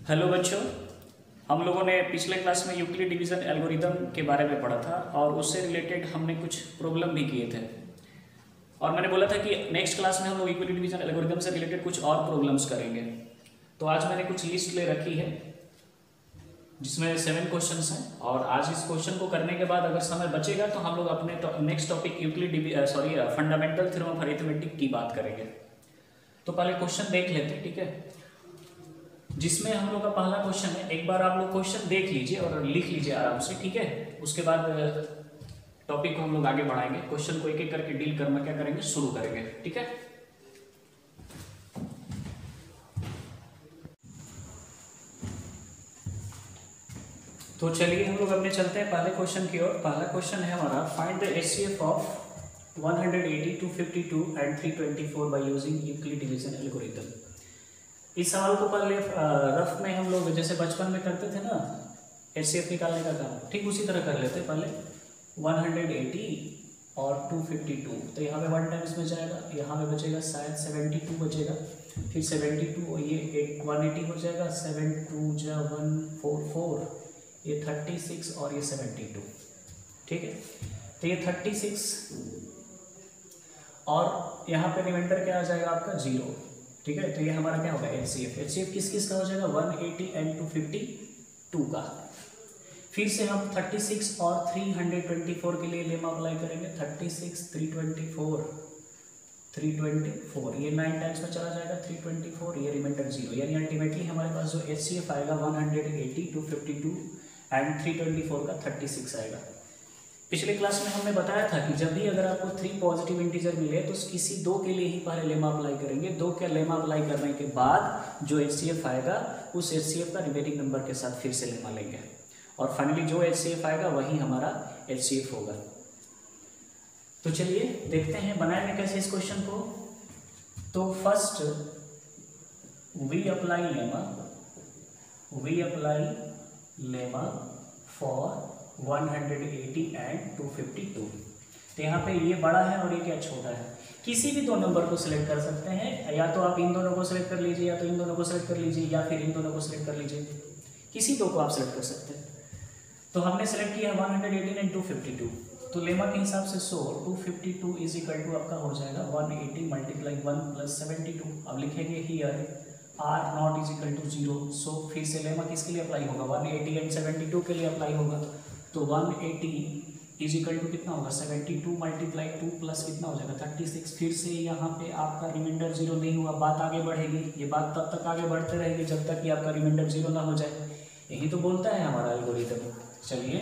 Hello बच्चों, हम लोगों ने पिछले क्लास में यूक्लिड डिवीजन एल्गोरिदम के बारे में पढ़ा था और उससे रिलेटेड हमने कुछ प्रॉब्लम भी किए थे। और मैंने बोला था कि नेक्स्ट क्लास में हम लोग यूक्लिड डिवीजन एल्गोरिदम से रिलेटेड कुछ और प्रॉब्लम्स करेंगे। तो आज मैंने कुछ लिस्ट ले रखी है जिसमें 7 क्वेश्चंस हैं और आज इस क्वेश्चन को करने के बाद अगर समय बचेगा तो हम लोग अपने next topic Euclid fundamental theorem of arithmetic की बात करेंगे। तो पहले क्वेश्चन देख लेते हैं, ठीक है, जिसमें हम लोग का पहला क्वेश्चन है। एक बार आप लोग क्वेश्चन देख लीजिए और लिख लीजिए आराम से, ठीक है। उसके बाद टॉपिक को हम लोग आगे बढ़ाएंगे, क्वेश्चन को एक एक करके डील करना क्या करेंगे, शुरू करेंगे, ठीक है। तो चलिए हम लोग अपने चलते हैं पहले क्वेश्चन की ओर। पहला क्वेश्चन है हमारा, find the HCF of 180, 252 and 324 by using Euclid division algorithm. इस सवाल को पहले रफ में हम लोग जैसे बचपन में करते थे ना, एचसीएफ निकालने का काम, ठीक उसी तरह कर लेते। पहले 180 और 252, तो यहाँ पे 1 टाइम्स में जाएगा, यहाँ पे बचेगा शायद 72 बचेगा, फिर 72 और ये 180 हो जाएगा, 7 2 जा 144, ये 36 और ये 72, ठीक है। तो ये 36 और यहाँ पे रिमाइंडर क्या आ जाएगा आपका 0, ठीक है। तो ये हमारा क्या होगा, एचसीएफ। एचसीएफ किस किस का हो जाएगा, 180 एंड 252 का। फिर से हम 36 और 324 के लिए लेमा अप्लाई करेंगे। 36 324 324, ये 9 टाइम्स में चला जाएगा, 324, ये रिमाइंडर 0, यानी अल्टीमेटली हमारे पास जो एचसीएफ आएगा 180, 252 एंड 324 का 36 आएगा। पिछले क्लास में हमने बताया था कि जब भी अगर आपको 3 पॉजिटिव इंटीजर मिले तो किसी 2 के लिए ही पहले लेमा अप्लाई करेंगे। 2 के लेमा अप्लाई करने के बाद जो एचसीएफ आएगा उस एचसीएफ का रिमेनिंग नंबर के साथ फिर से लेमा लेंगे और फाइनली जो एचसीएफ आएगा वही हमारा एचसीएफ होगा। तो चलिए देखते हैं बनाएंगे कैसे इस क्वेश्चन को। तो first we apply lemma for 180 and 252। तो यहाँ पे ये बड़ा है और ये क्या छोटा है। किसी भी 2 नंबर को सिलेक्ट कर सकते हैं, या तो आप इन दोनों को सिलेक्ट कर लीजिए, या तो इन दोनों को सिलेक्ट कर लीजिए, या फिर इन दोनों को सिलेक्ट कर लीजिए। किसी 2 को आप सिलेक्ट कर सकते हैं। तो हमने सेलेक्ट किया 180 एंड 252। तो लेमा के हिसाब से 252 इज इक्वल टू आपका हो जाएगा 180 मल्टीप्लाई 1 प्लस 72। अब लिखेंगे here R naught is equal to 0। So फिर से लेमा किसके लिए अप्लाई होगा, 180 एंड 72 के लिए अप्लाई होगा। तो 180 इज इक्वल टू कितना होगा, 72 मल्टीप्लाई 2 प्लस कितना हो जाएगा 36। फिर से यहाँ पे आपका रिमाइंडर 0 नहीं हुआ, बात आगे बढ़ेगी। ये बात तब तक आगे बढ़ते रहेगी जब तक कि आपका रिमाइंडर 0 ना हो जाए। यही तो बोलता है हमारा एल्गोरिथम। चलिए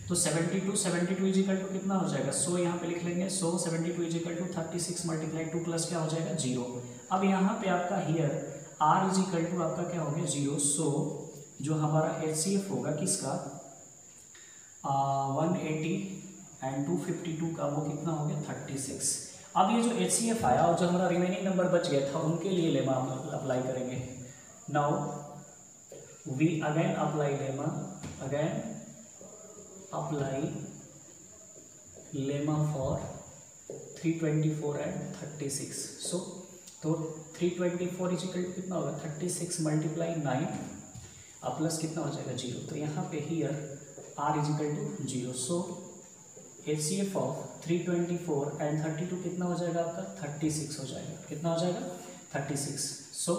तो 72 इज इक्वल टू कितना हो जाएगा, सो यहाँ पे लिख लेंगे। So 72 is equal to 36 multiply 2 plus क्या हो जाएगा 0। अब यहाँ पे आपका here R is equal to आपका क्या हो गया 0। सो जो हमारा एचसीएफ होगा किसका 180 एंड 252 का, वो कितना हो गया 36। अब ये जो एचसीएफ आया और जो हमारा रिमेनिंग नंबर बच गया था उनके लिए लेमा अप्लाई करेंगे। Now we again apply lemma for 324 and 36। So तो 324 इज इक्वल टू कितना होगा 36 मल्टीप्लाई 9 अब प्लस कितना हो जाएगा 0। तो यहाँ पे here R is equal to 0। So HCF of 324 and 32 कितना हो जाएगा आपका 36 हो जाएगा। कितना हो जाएगा 36। सो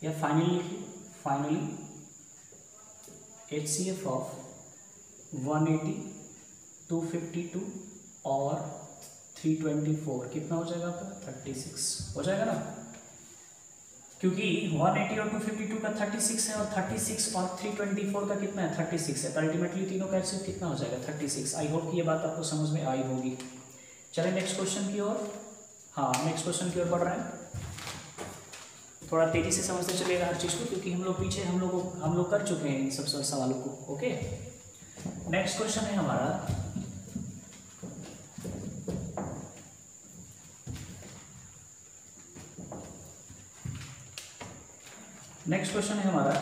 या फाइनली एचसीएफ ऑफ 180, 252 और 324 कितना हो जाएगा आपका 36 हो जाएगा ना, क्योंकि 180 और 252 का 36 है और 36 और 324 का कितना है 36 है। तो अल्टीमेटली तीनों का एचसीएफ कितना हो जाएगा 36। आई होप कि ये बात आपको समझ में आई होगी। चलिए नेक्स्ट क्वेश्चन की ओर। हाँ, नेक्स्ट क्वेश्चन की ओर बढ़ रहे हैं। थोड़ा तेजी से समझते चलिएगा हर चीज़ को, क्योंकि हम लोग पीछे हम लोग कर चुके हैं इन सब सवालों को। ओके, नेक्स्ट क्वेश्चन है हमारा, नेक्स्ट क्वेश्चन है हमारा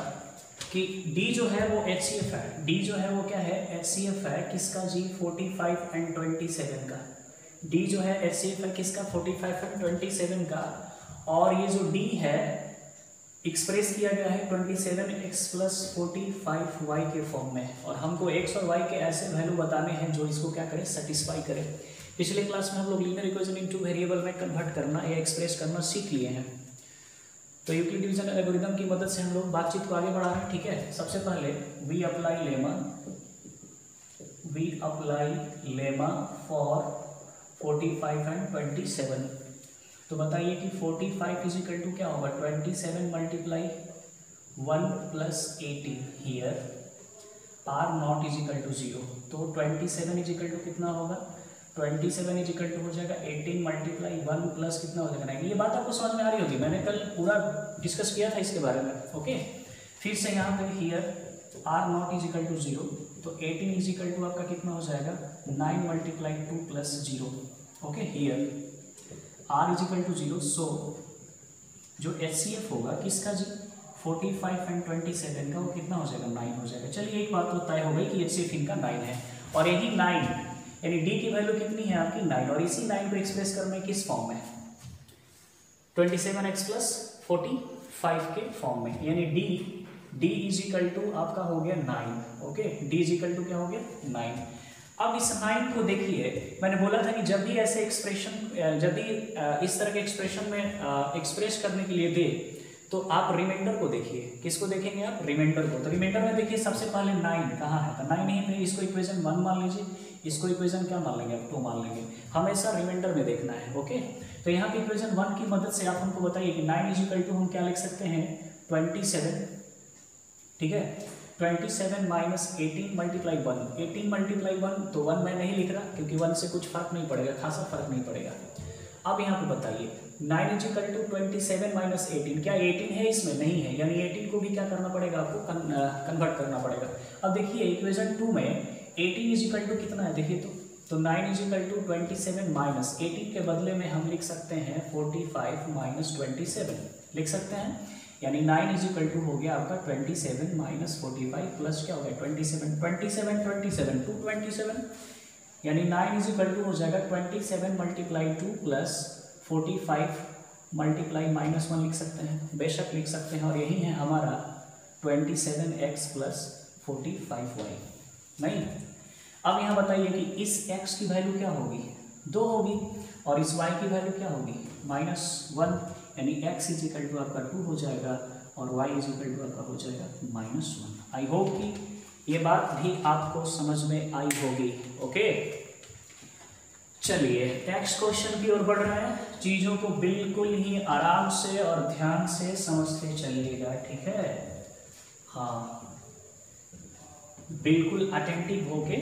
कि D जो है वो HCF है। D जो है वो क्या है, HCF है किसका जी 45 एंड 27 का। D जो है HCF है किसका 45 एंड 27 का। और ये जो D है एक्सप्रेस किया गया है 27x + 45y के फॉर्म में, और हमको x और y के ऐसे वैल्यू बताने हैं जो इसको क्या करे, सेटिस्फाई करे। पिछले क्लास में हम लोग लीनियर इक्वेशन इनटू वेरिएबल में कन्वर्ट करना या एक्सप्रेस करना सीख लिए हैं। तो यूक्लिड डिवीजन एल्गोरिथम की मदद से हम लोग बातचीत को आगे बढ़ा रहे हैं। ठीक है, सबसे पहले we apply lemma for 45 and 27। तो बताइए कि 45 इज इक्वल टू क्या होगा, 27 multiply 1 + 18 here R naught is equal to 0। तो 27 इज इक्वल टू कितना होगा, 27 इज इक्वल टू हो जाएगा 18 मल्टीप्लाई 1 प्लस कितना हो जाएगा 9। ये बात आपको समझ में आ रही होगी, मैंने कल पूरा डिस्कस किया था इसके बारे में। ओके, फिर से यहाँ पे here R naught is equal to 0, तो 18 इज इक्वल टू आपका कितना हो जाएगा 9 multiply 2 + 0। Okay, here R is equal to 0, so जो HCF होगा किसका जी, 45 एंड 27 का, वो कितना हो जाएगा 9 हो जाएगा। चलिए एक बात तो तय हो गई कि HCF इनका 9 है, और यही 9 यानी D की वैल्यू कितनी है आपकी 9, और इसी 9 को एक्सप्रेस करना है किस फॉर्म में, 27x + 45 के फॉर्म में, यानी D इज इक्वल टू आपका हो गया 9। Okay, D is equal to क्या हो गया 9। अब इस 9 को देखिए, मैंने बोला था कि जब भी ऐसे एक्सप्रेशन, जब भी इस तरह के एक्सप्रेशन में एक्सप्रेस करने के लिए दे, तो आप रिमाइंडर को देखिए। किसको देखेंगे आप, रिमाइंडर को। तो रिमाइंडर में देखिए सबसे पहले 9 कहाँ है, तो 9 नहीं है, इसको इक्वेशन 1 मान लीजिए, इसको इक्वेशन क्या मान लेंगे आप, 2 मान लेंगे। हमेशा रिमाइंडर में देखना है। ओके, तो यहाँ पे इक्वेशन 1 की मदद से आप हमको बताइए कि 9 इज इक्वल टू हम क्या लिख सकते हैं 27। ठीक है, 27 माइनस 18 मल्टीप्लाई 1, 18 मल्टीप्लाई 1, तो 1 मैं नहीं लिख रहा क्योंकि 1 से कुछ फर्क नहीं पड़ेगा, खासा फर्क नहीं पड़ेगा। अब यहाँ पे बताइए 9 इज इक्वल टू 27 माइनस 18, क्या 18 है इसमें, नहीं है, यानी 18 को भी क्या करना पड़ेगा आपको, कन्वर्ट करना पड़ेगा। अब देखिए इक्वेशन 2 में 18 इज इक्वल टू कितना है, देखिए तो 9 इज इक्वल टू 27 माइनस 18 के बदले में हम लिख सकते हैं 45 माइनस 27 लिख सकते हैं, यानी 9 इज इक्वल टू हो गया आपका 27 माइनस 45 प्लस क्या हो गया 27, 227, यानी 9 इज इक्वल टू हो जाएगा 27 मल्टीप्लाई 2 प्लस 45 मल्टीप्लाई -1 लिख सकते हैं, बेशक लिख सकते हैं, और यही है हमारा 27x + 45y। नहीं, अब यहाँ बताइए कि इस x की वैल्यू क्या होगी 2 होगी, और इस y की वैल्यू क्या होगी -1, यानी x इज इक्वल टू आपका 2 हो जाएगा और y इज इक्वल टू आपका हो जाएगा -1। आई होप कि ये बात भी आपको समझ में आई होगी। ओके, चलिए नेक्स्ट क्वेश्चन की ओर बढ़ रहे हैं। चीजों को बिल्कुल ही आराम से और ध्यान से समझते चलिएगा, ठीक है, हाँ बिल्कुल अटेंटिव होके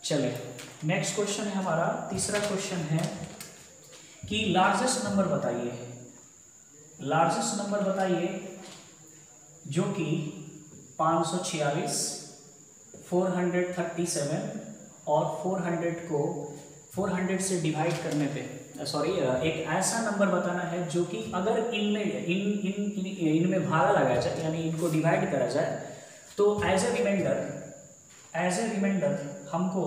चले। नेक्स्ट क्वेश्चन है हमारा, तीसरा क्वेश्चन है कि लार्जेस्ट नंबर बताइए, लार्जेस्ट नंबर बताइए जो कि 546, 437 और 400 को 400 से डिवाइड करने पे, सॉरी एक ऐसा नंबर बताना है जो कि अगर इनमें भागा लगाया जाए, यानी इनको डिवाइड करा जाए, तो एज ए रिमाइंडर हमको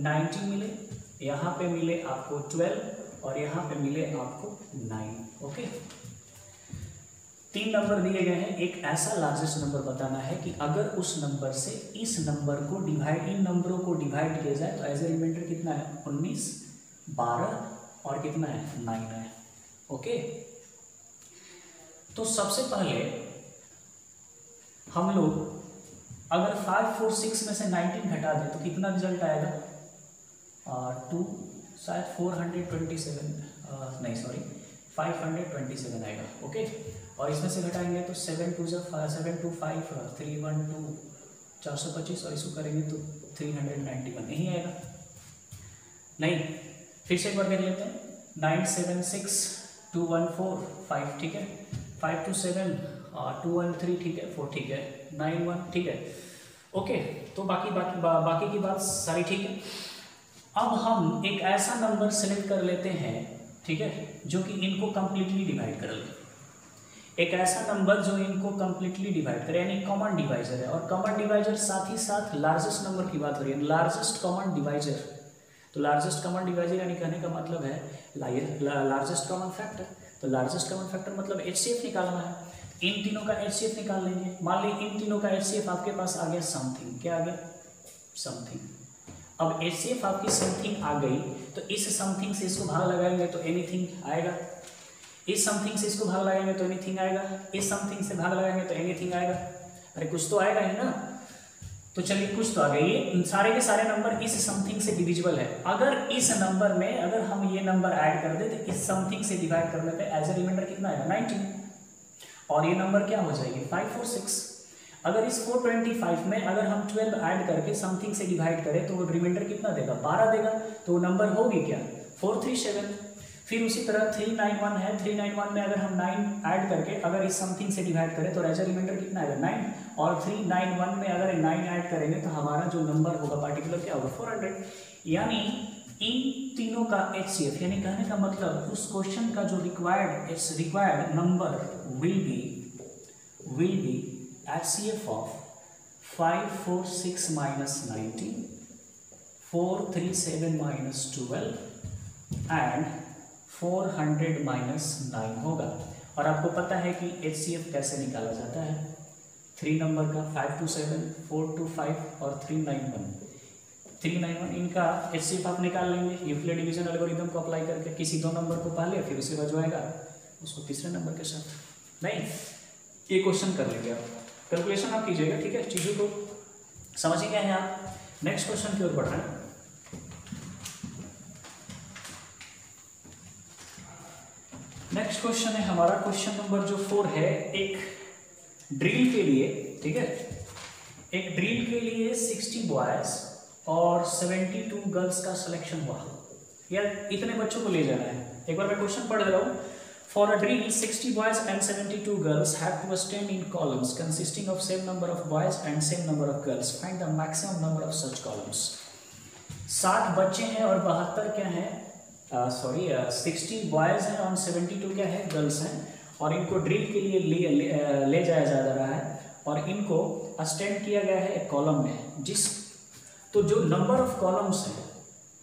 90 मिले, यहाँ पे मिले आपको 12 और यहाँ पे मिले आपको 9। ओके, 3 नंबर दिए गए हैं, एक ऐसा लार्जेस्ट नंबर बताना है कि अगर उस नंबर से इस नंबर को डिवाइड, इन नंबरों को डिवाइड किया जाए तो एज ए रिमाइंडर कितना है 19, 12 और कितना है 9 है। ओके, तो सबसे पहले हम लोग अगर 546 में से 19 घटा दें तो कितना रिजल्ट आएगा 2, शायद 427, नहीं सॉरी 527 आएगा। ओके, और इसमें से घटाएंगे तो 7 2 5 312 425 और इसको करेंगे तो 391 नहीं आएगा। नहीं, फिर से एक बार देख लेते हैं, 976 214 5, ठीक है, 527 213, ठीक है, 4, ठीक है, 91, ठीक है। ओके, तो बाकी की बात सारी ठीक है। अब हम एक ऐसा नंबर सेलेक्ट कर लेते हैं, ठीक है, जो कि इनको कंप्लीटली डिवाइड कर ले, एक ऐसा नंबर जो इनको कंप्लीटली डिवाइड करे, यानी कॉमन डिवाइजर है, और कॉमन डिवाइजर साथ ही साथ लार्जेस्ट नंबर की बात हो रही है, लार्जेस्ट कॉमन डिवाइजर। तो लार्जेस्ट कॉमन डिवाइजर यानी कहने का मतलब है लार्जेस्ट कॉमन फैक्टर। तो लार्जेस्ट कॉमन फैक्टर मतलब HCF निकालना है, इन तीनों का HCF निकाल लेंगे। मान ली इन तीनों का HCF आपके पास आ गया समथिंग, क्या आ गया, समथिंग। अब HCF आपकी समथिंग आ गई तो इस समथिंग से इसको भाग लगाएंगे तो एनीथिंग आएगा, इस समथिंग से इसको भाग लगाएंगे तो एनीथिंग आएगा, इस समथिंग से भाग लगाएंगे तो एनीथिंग आएगा। अरे कुछ तो आएगा ही ना। तो चलिए कुछ तो आ गया, ये सारे के सारे नंबर इस समथिंग से डिविजिबल है। अगर इस नंबर में अगर हम ये नंबर ऐड कर दे तो इस समथिंग से डिवाइड करने पे एज ए रिमाइंडर कितना आएगा, 19, और ये नंबर क्या हो जाएगी, 546। अगर इस 425 में अगर हम 12 ऐड करके समथिंग से डिवाइड करें तो वो रिमाइंडर कितना देगा, 12 देगा। तो वो नंबर होगी क्या, 437। फिर उसी तरह 391 है, 391 में अगर हम 9 ऐड करके अगर इस समथिंग से डिवाइड करें तो रेजर रिमाइंडर कितना आएगा, 9। और 391 में अगर 9 ऐड करेंगे तो हमारा जो नंबर होगा पार्टिकुलर क्या होगा, 400। यानी इन तीनों का HCF, यानी कहने का मतलब उस क्वेश्चन का जो required number will be HCF of 546 minus 19, 437 minus 12 and 400 minus 9 होगा। और आपको पता है कि HCF कैसे निकाला जाता है, 3 नंबर का 527, 425 और 391 इनका HCF आप निकाल लेंगे यूक्लिड डिवीजन एल्गोरिथम को अप्लाई करके। किसी दो नंबर को पहले फिर उसके बाद जो आएगा उसको तीसरे नंबर के साथ। नहीं, ये क्वेश्चन कर लेंगे आप, कैलकुलेशन आप कीजिएगा, ठीक है, चीज़ों को समझ गए हैं आप। नेक्स्ट क्वेश्चन की ओर बढ़ रहे हैं। नेक्स्ट क्वेश्चन है हमारा क्वेश्चन नंबर जो 4 है, एक ड्रिल के लिए, ठीक है, एक ड्रिल के लिए 60 बॉयज और 72 गर्ल्स का सिलेक्शन हुआ। यार इतने बच्चों को ले जाना है, एक बार मैं क्वेश्चन पढ़ रहा हूँ। For a drill, 60 boys and 72 girls have to stand in columns consisting of same number of boys and same number of girls. Find the maximum number of such columns. 60 बच्चे हैं और 72 क्या है, 60 बॉयज हैं और 72 क्या है, गर्ल्स हैं। और इनको ड्रिल के लिए ले जाया जा रहा है और इनको स्टैंड किया गया है एक कॉलम में। तो जो नंबर ऑफ कॉलम्स हैं,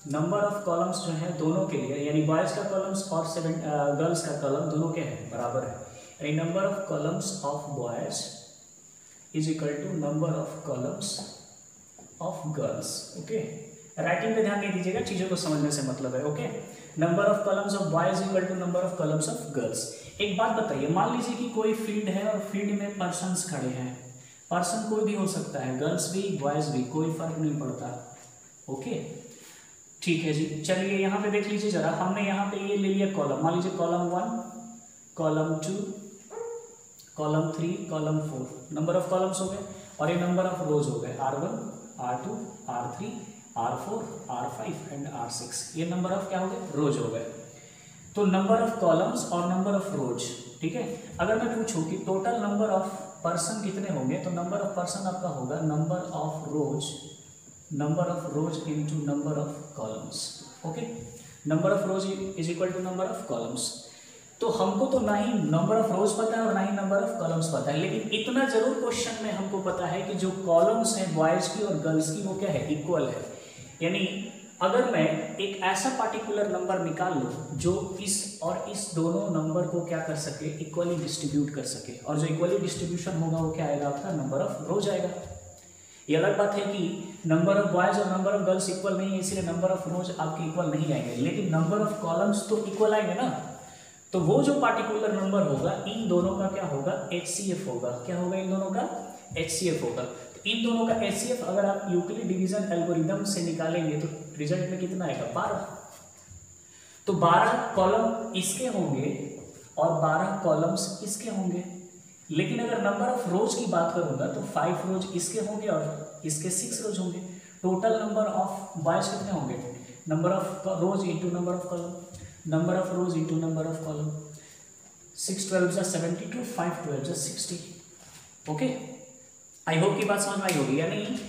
नंबर ऑफ कॉलम्स जो है दोनों के लिए, यानी बॉयज का कॉलम्स और गर्ल्स का कॉलम दोनों के हैं बराबर है, यानी number of columns of boys is equal to number of columns of girls. Okay, writing पे ध्यान नहीं दीजिएगा, चीज़ों को समझने से मतलब है। Okay, number of columns of boys equal to number of columns of girls. एक बात बताइए, मान लीजिए कि कोई फील्ड है और फील्ड में पर्सन्स खड़े हैं, पर्सन कोई भी हो सकता है, गर्ल्स भी बॉयज भी, कोई फर्क नहीं पड़ता। ओके, ठीक है जी। चलिए यहाँ पे देख लीजिए जरा, हमने यहाँ पे ये ले लिया कॉलम, मान लीजिए column 1, column 2, column 3, column 4, number of columns हो गए। और ये नंबर ऑफ रोज हो गए, R1, R2, R3, R4, R5 and R6। ये नंबर ऑफ क्या हो गए, रोज हो गए। तो नंबर ऑफ कॉलम्स और नंबर ऑफ रोज, ठीक है। अगर मैं पूछूं कि टोटल नंबर ऑफ पर्सन कितने होंगे, तो नंबर ऑफ पर्सन आपका होगा number of rows into number of columns. Okay, number of rows is equal to number of columns. तो हमको तो ना ही नंबर ऑफ रोज पता है और ना ही नंबर ऑफ कॉलम्स पता है, लेकिन इतना जरूर क्वेश्चन में हमको पता है कि जो कॉलम्स हैं बॉयज की और गर्ल्स की वो क्या है, इक्वल है। यानी अगर मैं एक ऐसा पार्टिकुलर नंबर निकाल लूँ जो इस और इस दोनों नंबर को क्या कर सके, इक्वली डिस्ट्रीब्यूट कर सके, और जो इक्वली डिस्ट्रीब्यूशन होगा वो क्या आएगा, आपका नंबर ऑफ रोज आएगा। ये अलग बात है कि नंबर ऑफ बॉयज और नंबर ऑफ गर्ल्स इक्वल नहीं है, इसलिए नंबर ऑफ रोज आपके इक्वल नहीं आएंगे, लेकिन नंबर ऑफ कॉलम्स तो इक्वल आएंगे ना। तो वो जो पार्टिकुलर नंबर होगा इन दोनों का क्या होगा, HCF होगा। क्या होगा, इन दोनों का HCF होगा। तो इन दोनों का HCF अगर आप यूक्लिड डिवीजन एल्गोरिथम से निकालेंगे तो रिजल्ट में कितना आएगा, 12। तो 12 कॉलम इसके होंगे और 12 कॉलम्स इसके होंगे। लेकिन अगर नंबर ऑफ रोज की बात करूंगा तो 5 रोज इसके होंगे और इसके 6 रोज होंगे। टोटल नंबर ऑफ बॉयज कितने होंगे, number of rose into number of column, number of rose into number of column. 6 12 जा 72, 5 12 जा 60। ओके, आई होप की बात समझ में आई होगी। यानी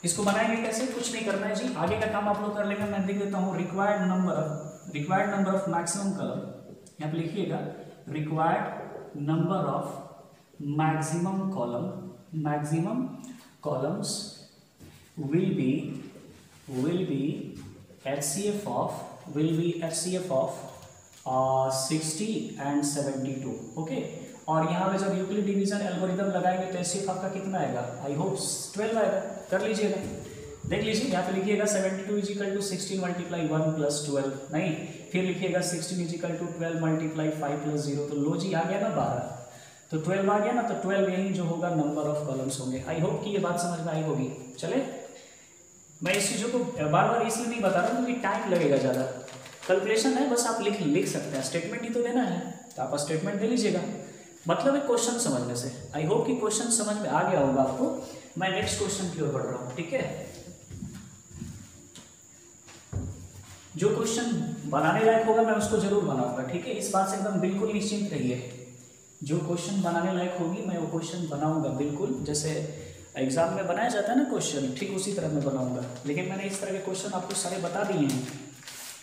इसको बनाएंगे कैसे, कुछ नहीं करना है जी, आगे का काम आप लोग कर लेंगे। मैं देख देता हूँ required number of maximum column, यहाँ पे लिखिएगा required number of maximum columns will be HCF of 60 and 72। Okay, और यहाँ पे जब यूक्लिड डिवीजन एल्गोरिदम लगाएंगे तो एचसीएफ आपका कितना आएगा? आई होप 12 आएगा। कर लीजिएगा, देख लीजिए, यहाँ पे लिखिएगा 72 इजिकल टू 16 मल्टीप्लाई 1 प्लस 12, नहीं फिर लिखिएगा 16 इजिकल टू 12 मल्टीप्लाई 5 प्लस 0, तो लो जी आ गया ना 12, तो 12 आ गया ना, तो 12 यही जो होगा नंबर ऑफ कॉलम्स होंगे। आई होप कि ये बात समझ में आई होगी। चले, मैं इस चीज़ों को बार बार इसलिए नहीं बता रहा हूँ क्योंकि टाइम लगेगा ज़्यादा, कैलकुलेशन है, बस आप लिख सकते हैं, स्टेटमेंट ही तो देना है, तो आप स्टेटमेंट दे लीजिएगा, मतलब एक क्वेश्चन समझने से। आई होप कि क्वेश्चन समझ में आ गया होगा आपको। मैं नेक्स्ट क्वेश्चन की ओर बढ़ रहा हूँ, ठीक है। जो क्वेश्चन बनाने लायक होगा मैं उसको जरूर बनाऊंगा, ठीक है, इस बात से एकदम बिल्कुल निश्चिंत रहिए। जो क्वेश्चन बनाने लायक होगी मैं वो क्वेश्चन बनाऊंगा बिल्कुल, जैसे एग्जाम में बनाया जाता है ना क्वेश्चन, ठीक उसी तरह मैं बनाऊंगा। लेकिन मैंने इस तरह के क्वेश्चन आपको सारे बता दिए हैं,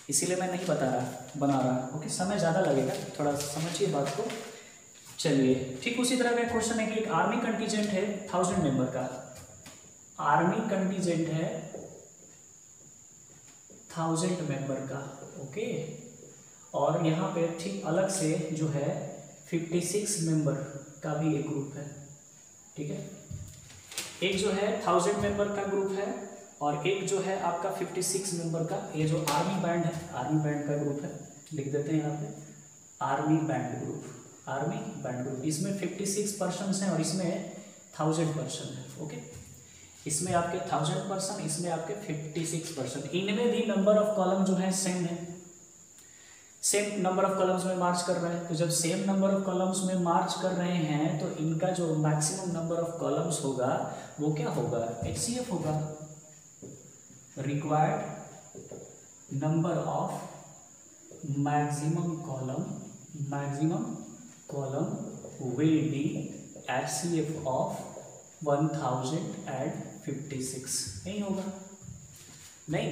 इसीलिए मैं नहीं बना रहा। ओके, समय ज़्यादा लगेगा, थोड़ा समझिए बात को। चलिए, ठीक उसी तरह का क्वेश्चन है कि एक आर्मी कंटीजेंट है 1000 मेंबर का, आर्मी कंटीजेंट है 1000 मेंबर का। ओके, और यहाँ पे ठीक अलग से जो है 56 मेंबर का भी एक ग्रुप है, ठीक है। एक जो है 1000 मेंबर का ग्रुप है और एक जो है आपका 56 मेंबर का, ये जो आर्मी बैंड है, आर्मी बैंड का ग्रुप है, लिख देते हैं यहाँ पे army band group, army band group. इसमें 56 पर्सन्स हैं और इसमें 1000 पर्सन है। ओके, इसमें आपके 1000 पर्सन, इसमें आपके 56 पर्सन, इनमें भी नंबर ऑफ कॉलम जो है सेम है, सेम नंबर ऑफ कॉलम्स में मार्च कर रहे हैं। तो जब सेम नंबर ऑफ कॉलम्स में मार्च कर रहे हैं तो इनका जो मैक्सिमम नंबर ऑफ कॉलम्स होगा वो क्या होगा? एचसीएफ होगा, required number of maximum column will be HCF of 1056, नहीं होगा, नहीं।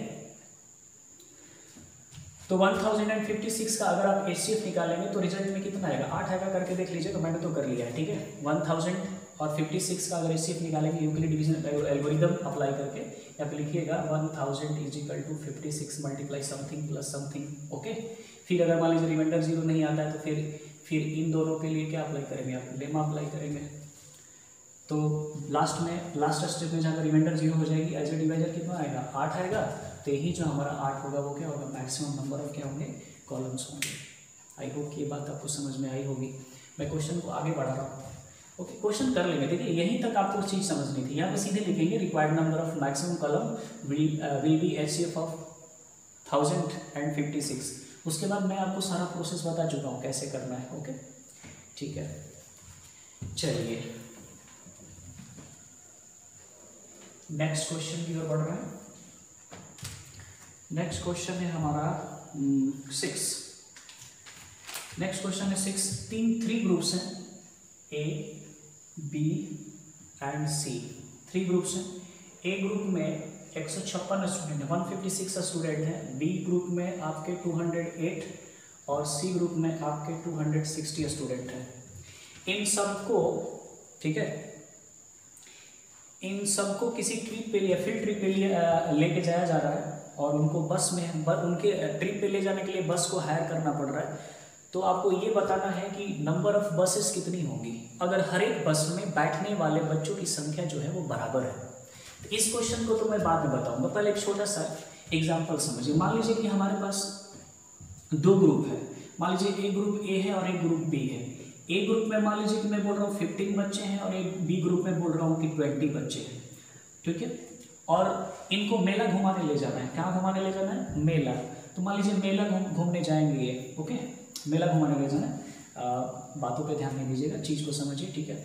तो 1056 का अगर आप एचसीएफ निकालेंगे तो रिजल्ट में कितना आएगा? 8 आएगा, करके देख लीजिए, तो मैंने तो कर लिया है, ठीक है। 1000 और 56 का अगर एचसीएफ निकालेंगे यूक्लिड डिवीजन एल्गोरिदम अप्लाई करके, या फिर लिखिएगा 1000 is equal to 56 multiply something plus something. Okay, फिर अगर मान लीजिए रिमाइंडर 0 नहीं आता है तो फिर इन दोनों के लिए क्या अप्लाई करेंगे आप? लेमा अप्लाई करेंगे। तो लास्ट स्टेप में जाकर रिमाइंडर 0 हो जाएगी, एज ए डिवाइजर कितना आएगा? 8 आएगा, तो यही जो हमारा 8 होगा वो क्या होगा? मैक्सिमम नंबर ऑफ क्या होंगे? कॉलम्स होंगे। आई होप कि ये बात आपको समझ में आई होगी। मैं क्वेश्चन को आगे बढ़ा रहा हूँ। ओके, क्वेश्चन कर लेंगे। देखिए, यहीं तक आपको चीज़ समझनी थी। यहाँ पे सीधे लिखेंगे required number of maximum column will be HCF of 1056। उसके बाद मैं आपको सारा प्रोसेस बता चुका हूँ कैसे करना है। ओके, ठीक है। चलिए नेक्स्ट क्वेश्चन की ओर बढ़ रहे हैं। नेक्स्ट क्वेश्चन है हमारा 6। नेक्स्ट क्वेश्चन है 6। 3 ग्रुप्स हैं, ए, बी एंड सी। 3 ग्रुप्स हैं। ए ग्रुप में 156 स्टूडेंट है, 156 स्टूडेंट हैं। बी ग्रुप में आपके 208 और सी ग्रुप में आपके 260 स्टूडेंट हैं। इन सबको, ठीक है, इन सबको किसी ट्रिप पे लिए, फील्ड ट्रिप पे लिए लेके जाया जा रहा है और उनको बस में उनके ट्रिप पे ले जाने के लिए बस को हायर करना पड़ रहा है। तो आपको ये बताना है कि नंबर ऑफ बसेस कितनी होंगी अगर हर एक बस में बैठने वाले बच्चों की संख्या जो है वो बराबर है। तो इस क्वेश्चन को तो मैं बाद में बताऊंगा, पहले एक छोटा सा एग्जाम्पल समझिए। मान लीजिए कि हमारे पास 2 ग्रुप है। मान लीजिए एक ग्रुप ए है और एक ग्रुप बी है। ए ग्रुप में मान लीजिए कि मैं बोल रहा हूँ 15 बच्चे हैं और एक बी ग्रुप में बोल रहा हूँ कि 20 बच्चे हैं, ठीक है। और इनको मेला घुमाने ले जाना है। कहाँ घुमाने ले जाना है? मेला। तो मान लीजिए मेला घूमने जाएंगे ये, ओके, मेला घुमाने ले जाना है। बातों पे ध्यान नहीं दीजिएगा, चीज़ को समझिए, ठीक है।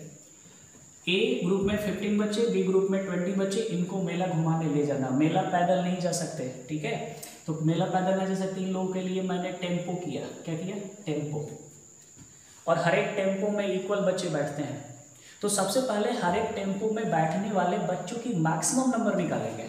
ए ग्रुप में 15 बच्चे, बी ग्रुप में 20 बच्चे, इनको मेला घुमाने ले जाना। मेला पैदल नहीं जा सकते, ठीक है। तो मेला पैदल नहीं जा सकते, इन लोगों के लिए मैंने टेम्पो किया। क्या किया? टेम्पो। और हर एक टेम्पो में इक्वल बच्चे बैठते हैं। तो सबसे पहले हर एक टेम्पो में बैठने वाले बच्चों की मैक्सिमम नंबर निकालेंगे।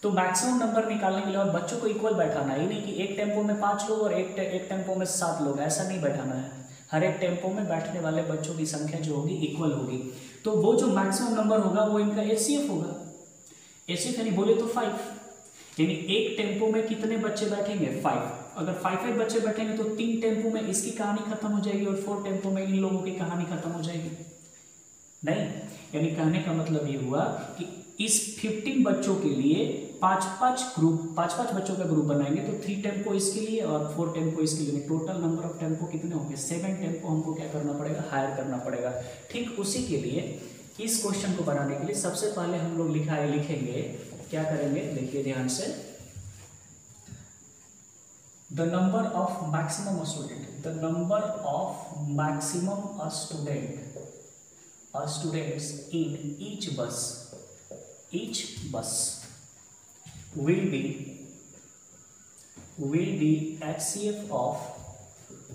तो मैक्सिमम नंबर निकालने के लिए और बच्चों को इक्वल बैठाना है, ये नहीं कि एक टेम्पो में 5 लोग और एक टेम्पो में 7 लोग, ऐसा नहीं बैठाना है। हर एक टेम्पो में बैठने वाले बच्चों की संख्या जो होगी इक्वल होगी। तो वो जो मैक्सिमम नंबर होगा वो इनका एचसीएफ होगा। एचसीएफ यानी बोले तो 5, यानी एक टेम्पो में कितने बच्चे बैठेंगे? 5। अगर 5 बच्चे बैठेंगे तो 3 टेम्पो में इसकी कहानी खत्म हो जाएगी और 4 टेम्पो में इन लोगों की कहानी खत्म हो जाएगी। नहीं, यानी कहने का मतलब ये हुआ कि इस 15 बच्चों के लिए 5 बच्चों का ग्रुप बनाएंगे तो 3 टेम्पो इसके लिए और 4 टेम्पो इसके लिए। टोटल नंबर ऑफ टेम्पो कितने होंगे? 7 टेम्पो हमको क्या करना पड़ेगा? हायर करना पड़ेगा। ठीक उसी के लिए इस क्वेश्चन को बनाने के लिए सबसे पहले हम लोग लिखेंगे, क्या करेंगे देखिए ध्यान से, the number of maximum students in each bus will be HCF of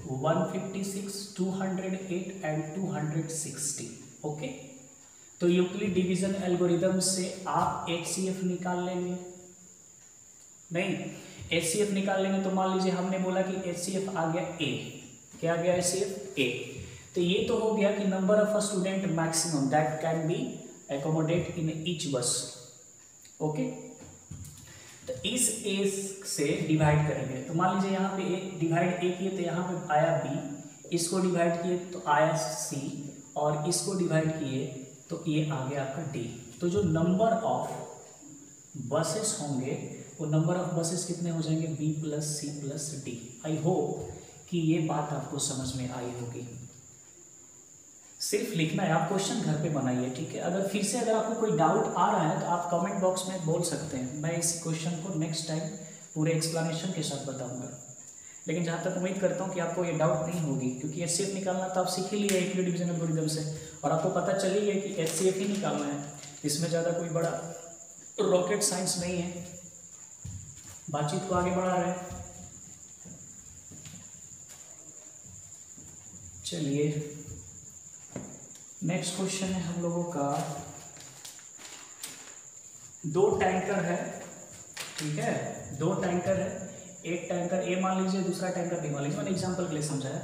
156, 208 and 260। Okay, तो यूक्लिड डिवीजन एल्गोरिदम से आप HCF निकाल लेंगे। नहीं, HCF निकाल लेंगे तो मान लीजिए हमने बोला कि HCF आ गया A। क्या आ गया HCF? A। तो ये तो हो गया कि number of a student maximum that can be accommodate in each बस। ओके, तो इस A से डिवाइड करेंगे तो मान लीजिए यहाँ पे डिवाइड A किए तो यहाँ पे आया B, इसको डिवाइड किए तो आया C और इसको डिवाइड किए तो ये आ गया आपका D। तो जो नंबर ऑफ बसेस होंगे वो नंबर ऑफ बसेस कितने हो जाएंगे? B + C + D। I hope कि ये बात आपको समझ में आई होगी। सिर्फ लिखना है, आप क्वेश्चन घर पे बनाइए, ठीक है। अगर फिर से अगर आपको कोई डाउट आ रहा है तो आप कमेंट बॉक्स में बोल सकते हैं, मैं इस क्वेश्चन को नेक्स्ट टाइम पूरे एक्सप्लेनेशन के साथ बताऊंगा। लेकिन जहाँ तक उम्मीद करता हूँ कि आपको ये डाउट नहीं होगी, क्योंकि HCF निकालना तो आप सीख ही लिए यूक्लिड डिवीजन एल्गोरिथम से, और आपको पता चल ही गया कि HCF ही निकालना है। इसमें ज़्यादा कोई बड़ा रॉकेट साइंस नहीं है। बातचीत को आगे बढ़ा रहे हैं। चलिए नेक्स्ट क्वेश्चन है हम लोगों का, 2 टैंकर है, ठीक है, 2 टैंकर है, एक टैंकर A मान लीजिए, दूसरा टैंकर B मान लीजिए, मैंने एग्जांपल के लिए समझाया।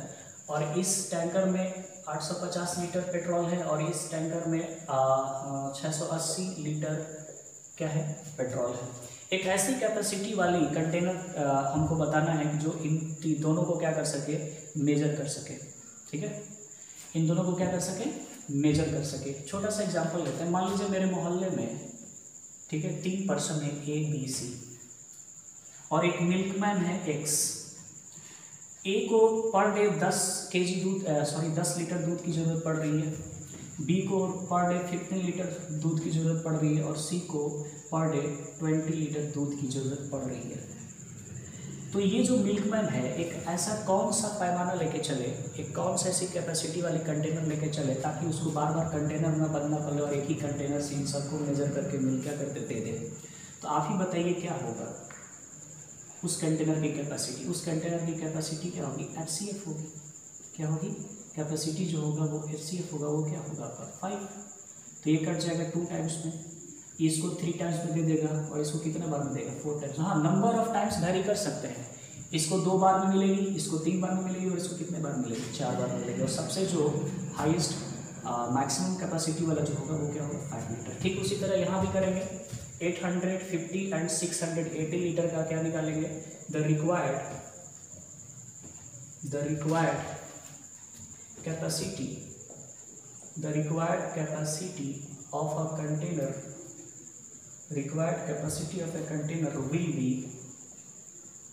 और इस टैंकर में 850 लीटर पेट्रोल है और इस टैंकर में 680 लीटर क्या है? पेट्रोल है। एक ऐसी कैपेसिटी वाली कंटेनर हमको बताना है कि जो इन दोनों को क्या कर सके? मेजर कर सके, ठीक है, इन दोनों को क्या कर सके? मेजर कर सके। छोटा सा एग्जांपल लेते हैं, मान लीजिए मेरे मोहल्ले में, ठीक है, 3 पर्सन है A B C और एक मिल्कमैन है X। A को पर डे 10 लीटर दूध की ज़रूरत पड़ रही है, B को पर डे 15 लीटर दूध की ज़रूरत पड़ रही है और C को पर डे 20 लीटर दूध की ज़रूरत पड़ रही है। तो ये जो मिल्कमैन है एक ऐसा कौन सा पैमाना लेके चले, एक कौन सा ऐसी कैपेसिटी वाली कंटेनर लेके चले ताकि उसको बार बार कंटेनर ना बदलना पड़े और एक ही कंटेनर से इन सबको मेजर करके मिल क्या करते दे दे। तो आप ही बताइए क्या होगा उस कंटेनर की कैपेसिटी? उस कंटेनर की कैपेसिटी क्या होगी? HCF होगी। क्या होगी? कैपेसिटी जो होगा वो HCF होगा। वो क्या होगा आपका? 5। तो ये कट जाएगा 2 टाइम्स में, इसको 3 टाइम्स में दे देगा और इसको कितने बार में देगा? 4 टाइम्स। हाँ, नंबर ऑफ टाइम्स वेरी कर सकते हैं, इसको 2 बार में मिलेगी, इसको 3 बार में मिलेगी और इसको कितने बार मिलेगी? 4 बार में मिलेगी। और सबसे जो हाईएस्ट मैक्सिमम कैपेसिटी वाला जो होगा वो क्या होगा? 5 लीटर। ठीक उसी तरह यहाँ भी करेंगे, 850 एंड 680 लीटर का क्या निकालेंगे? The required capacity of a container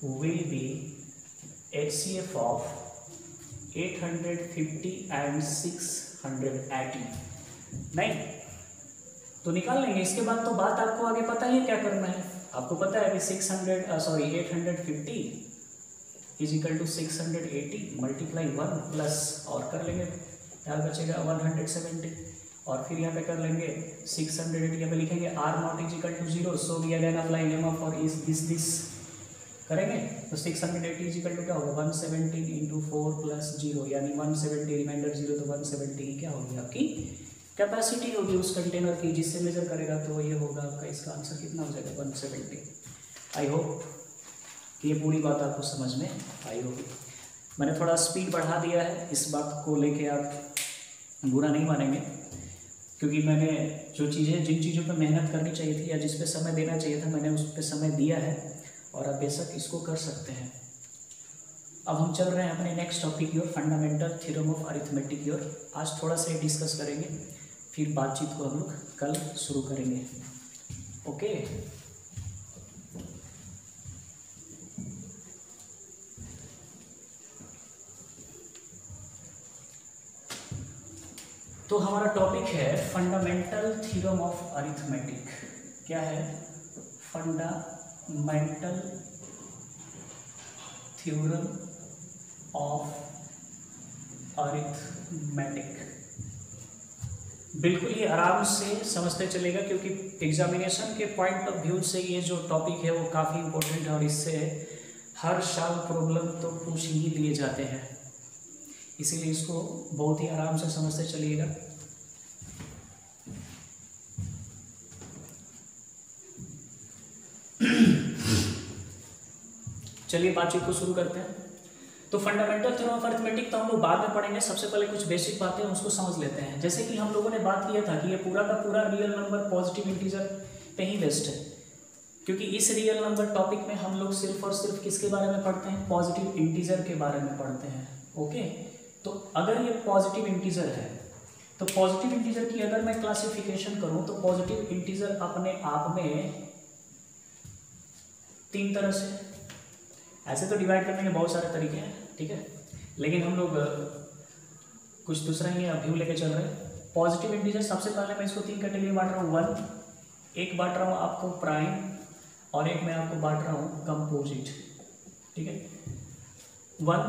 will be HCF of 850 and 680। नहीं तो निकाल लेंगे। इसके बाद तो बात आपको आगे पता ही क्या करना है। आपको पता है कि 850 is equal to 680 multiply 1 plus और कर लेंगे, क्या बचेगा? 170 और फिर यहाँ पे कर लेंगे 680, यहाँ पे लिखेंगे R naught is equal to 0, so we again apply lemma for is this करेंगे। तो 680 इज इक्वल टू क्या होगा? 117 इंटू 4 प्लस 0 यानी 170, रिमाइंडर 0, तो 170 क्या होगी? आपकी कैपेसिटी होगी उस कंटेनर की जिससे मेजर करेगा। तो ये होगा आपका, इसका आंसर कितना हो जाएगा? 170। आई होप कि ये पूरी बात आपको समझ में आई होगी। मैंने थोड़ा स्पीड बढ़ा दिया है, इस बात को लेके आप बुरा नहीं मानेंगे, क्योंकि मैंने जिन चीज़ों पर मेहनत करनी चाहिए थी या जिस पे समय देना चाहिए था मैंने उस पर समय दिया है और आप बेशक इसको कर सकते हैं। अब हम चल रहे हैं अपने नेक्स्ट टॉपिक की ओर, फंडामेंटल थ्योरम ऑफ अरिथमेटिक की ओर। आज थोड़ा सा डिस्कस करेंगे, फिर बातचीत को हम लोग कल शुरू करेंगे। ओके, तो हमारा टॉपिक है फंडामेंटल थ्योरम ऑफ अरिथमेटिक। क्या है? Fundamental theorem of arithmetic. बिल्कुल ही आराम से समझते चलेगा, क्योंकि एग्जामिनेशन के पॉइंट ऑफ व्यू से ये जो टॉपिक है वो काफ़ी इंपॉर्टेंट है और इससे हर साल प्रॉब्लम तो पूछ ही लिए जाते हैं, इसीलिए इसको बहुत ही आराम से समझते चलिएगा। चलिए बातचीत को शुरू करते हैं। तो फंडामेंटल थ्योरम ऑफ अरिथमेटिक तो हम लोग बाद में पढ़ेंगे, सबसे पहले कुछ बेसिक बातें उसको समझ लेते हैं। जैसे कि हम लोगों ने बात किया था कि ये पूरा का पूरा रियल नंबर पॉजिटिव इंटीजर पे ही बेस्ड है, क्योंकि इस रियल नंबर टॉपिक में हम लोग सिर्फ और सिर्फ किसके बारे में पढ़ते हैं? पॉजिटिव इंटीजर के बारे में पढ़ते हैं। ओके, तो अगर ये पॉजिटिव इंटीजर है तो पॉजिटिव इंटीजर की अगर मैं क्लासिफिकेशन करूं तो पॉजिटिव इंटीजर अपने आप में तीन तरह से, ऐसे तो डिवाइड करने के बहुत सारे तरीके हैं, ठीक है, लेकिन हम लोग कुछ दूसरा ही व्यू लेके चल रहे हैं। पॉजिटिव इंटीजर सबसे पहले मैं इसको तीन कैटेगरी में बांट रहा हूँ। वन, एक बांट रहा हूँ आपको प्राइम, और एक मैं आपको बांट रहा हूँ कंपोजिट, ठीक है। One,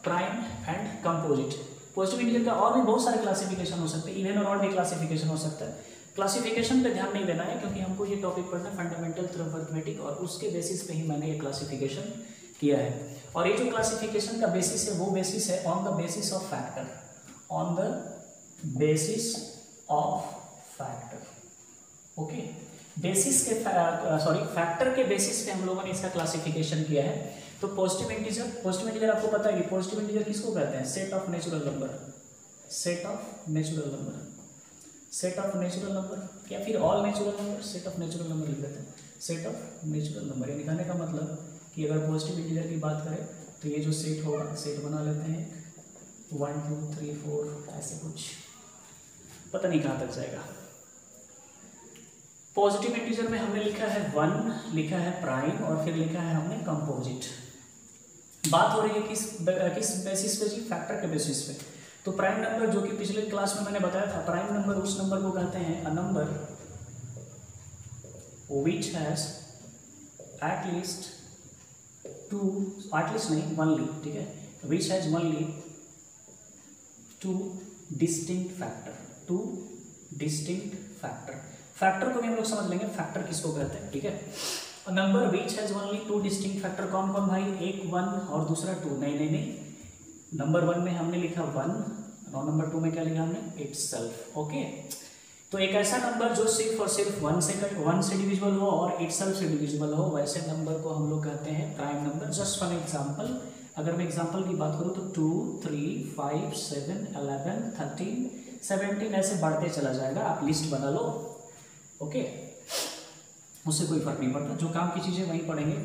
prime and composite. Positive integer का और भी बहुत सारे क्लासिफिकेशन हो सकते हैं, इवन और ऑड भी क्लासिफिकेशन हो सकता है। क्लासिफिकेशन पे ध्यान नहीं देना है, क्योंकि हमको ये टॉपिक पढ़ना है फंडामेंटल थ्योरम ऑफ अरिथमेटिक, और उसके बेसिस पे ही मैंने ये क्लासिफिकेशन किया है। और ये जो क्लासिफिकेशन का बेसिस है वो बेसिस है on the basis of factor, on the basis of factor. Okay, basis के फैक्टर के बेसिस पे हम लोगों ने इसका क्लासिफिकेशन किया है। तो पॉजिटिव इंटीजर आपको पता है कि पॉजिटिव इंटीजर किसको कहते हैं? Set of natural number, set of natural number, set of natural number, या फिर all natural number, set of natural number लिख देते हैं। सेट ऑफ नेचुरल नंबर, ये निकालने का मतलब कि अगर पॉजिटिव इंटीजर की बात करें तो ये जो सेट होगा, सेट बना लेते हैं 1 2 3 4, ऐसे कुछ, पता नहीं कहाँ तक जाएगा। पॉजिटिव इंटीजर में हमने लिखा है 1, लिखा है प्राइम, और फिर लिखा है हमने कंपोजिट। बात हो रही है किस बेसिस पे जी? फैक्टर के बेसिस पे। तो प्राइम नंबर, जो कि पिछले क्लास में मैंने बताया था, प्राइम नंबर उस नंबर को कहते हैं a number which has at least two, at least नहीं, ओनली, ठीक है, which has only two distinct factor, two distinct factor. Factor को भी हम लोग समझ लेंगे, फैक्टर किसको कहते हैं, ठीक है। Number which has only two distinct factor, कौन कौन भाई? एक 1 और दूसरा 2। नहीं, नंबर 1 में हमने लिखा 1 और नंबर 2 में क्या लिखा हमने? इटसेल्फ। ओके, तो एक ऐसा नंबर जो सिर्फ और सिर्फ 1 से डिविजिबल हो और इटसेल्फ से डिविजिबल हो, वैसे नंबर को हम लोग कहते हैं prime number. Just for example, अगर मैं एग्जांपल की बात करूँ तो 2 3 5 7 11 13 17 ऐसे बढ़ते चला जाएगा, आप लिस्ट बना लो। ओके, उससे कोई फर्क नहीं पड़ता, जो काम की चीज़ें वहीं पढ़ेंगे।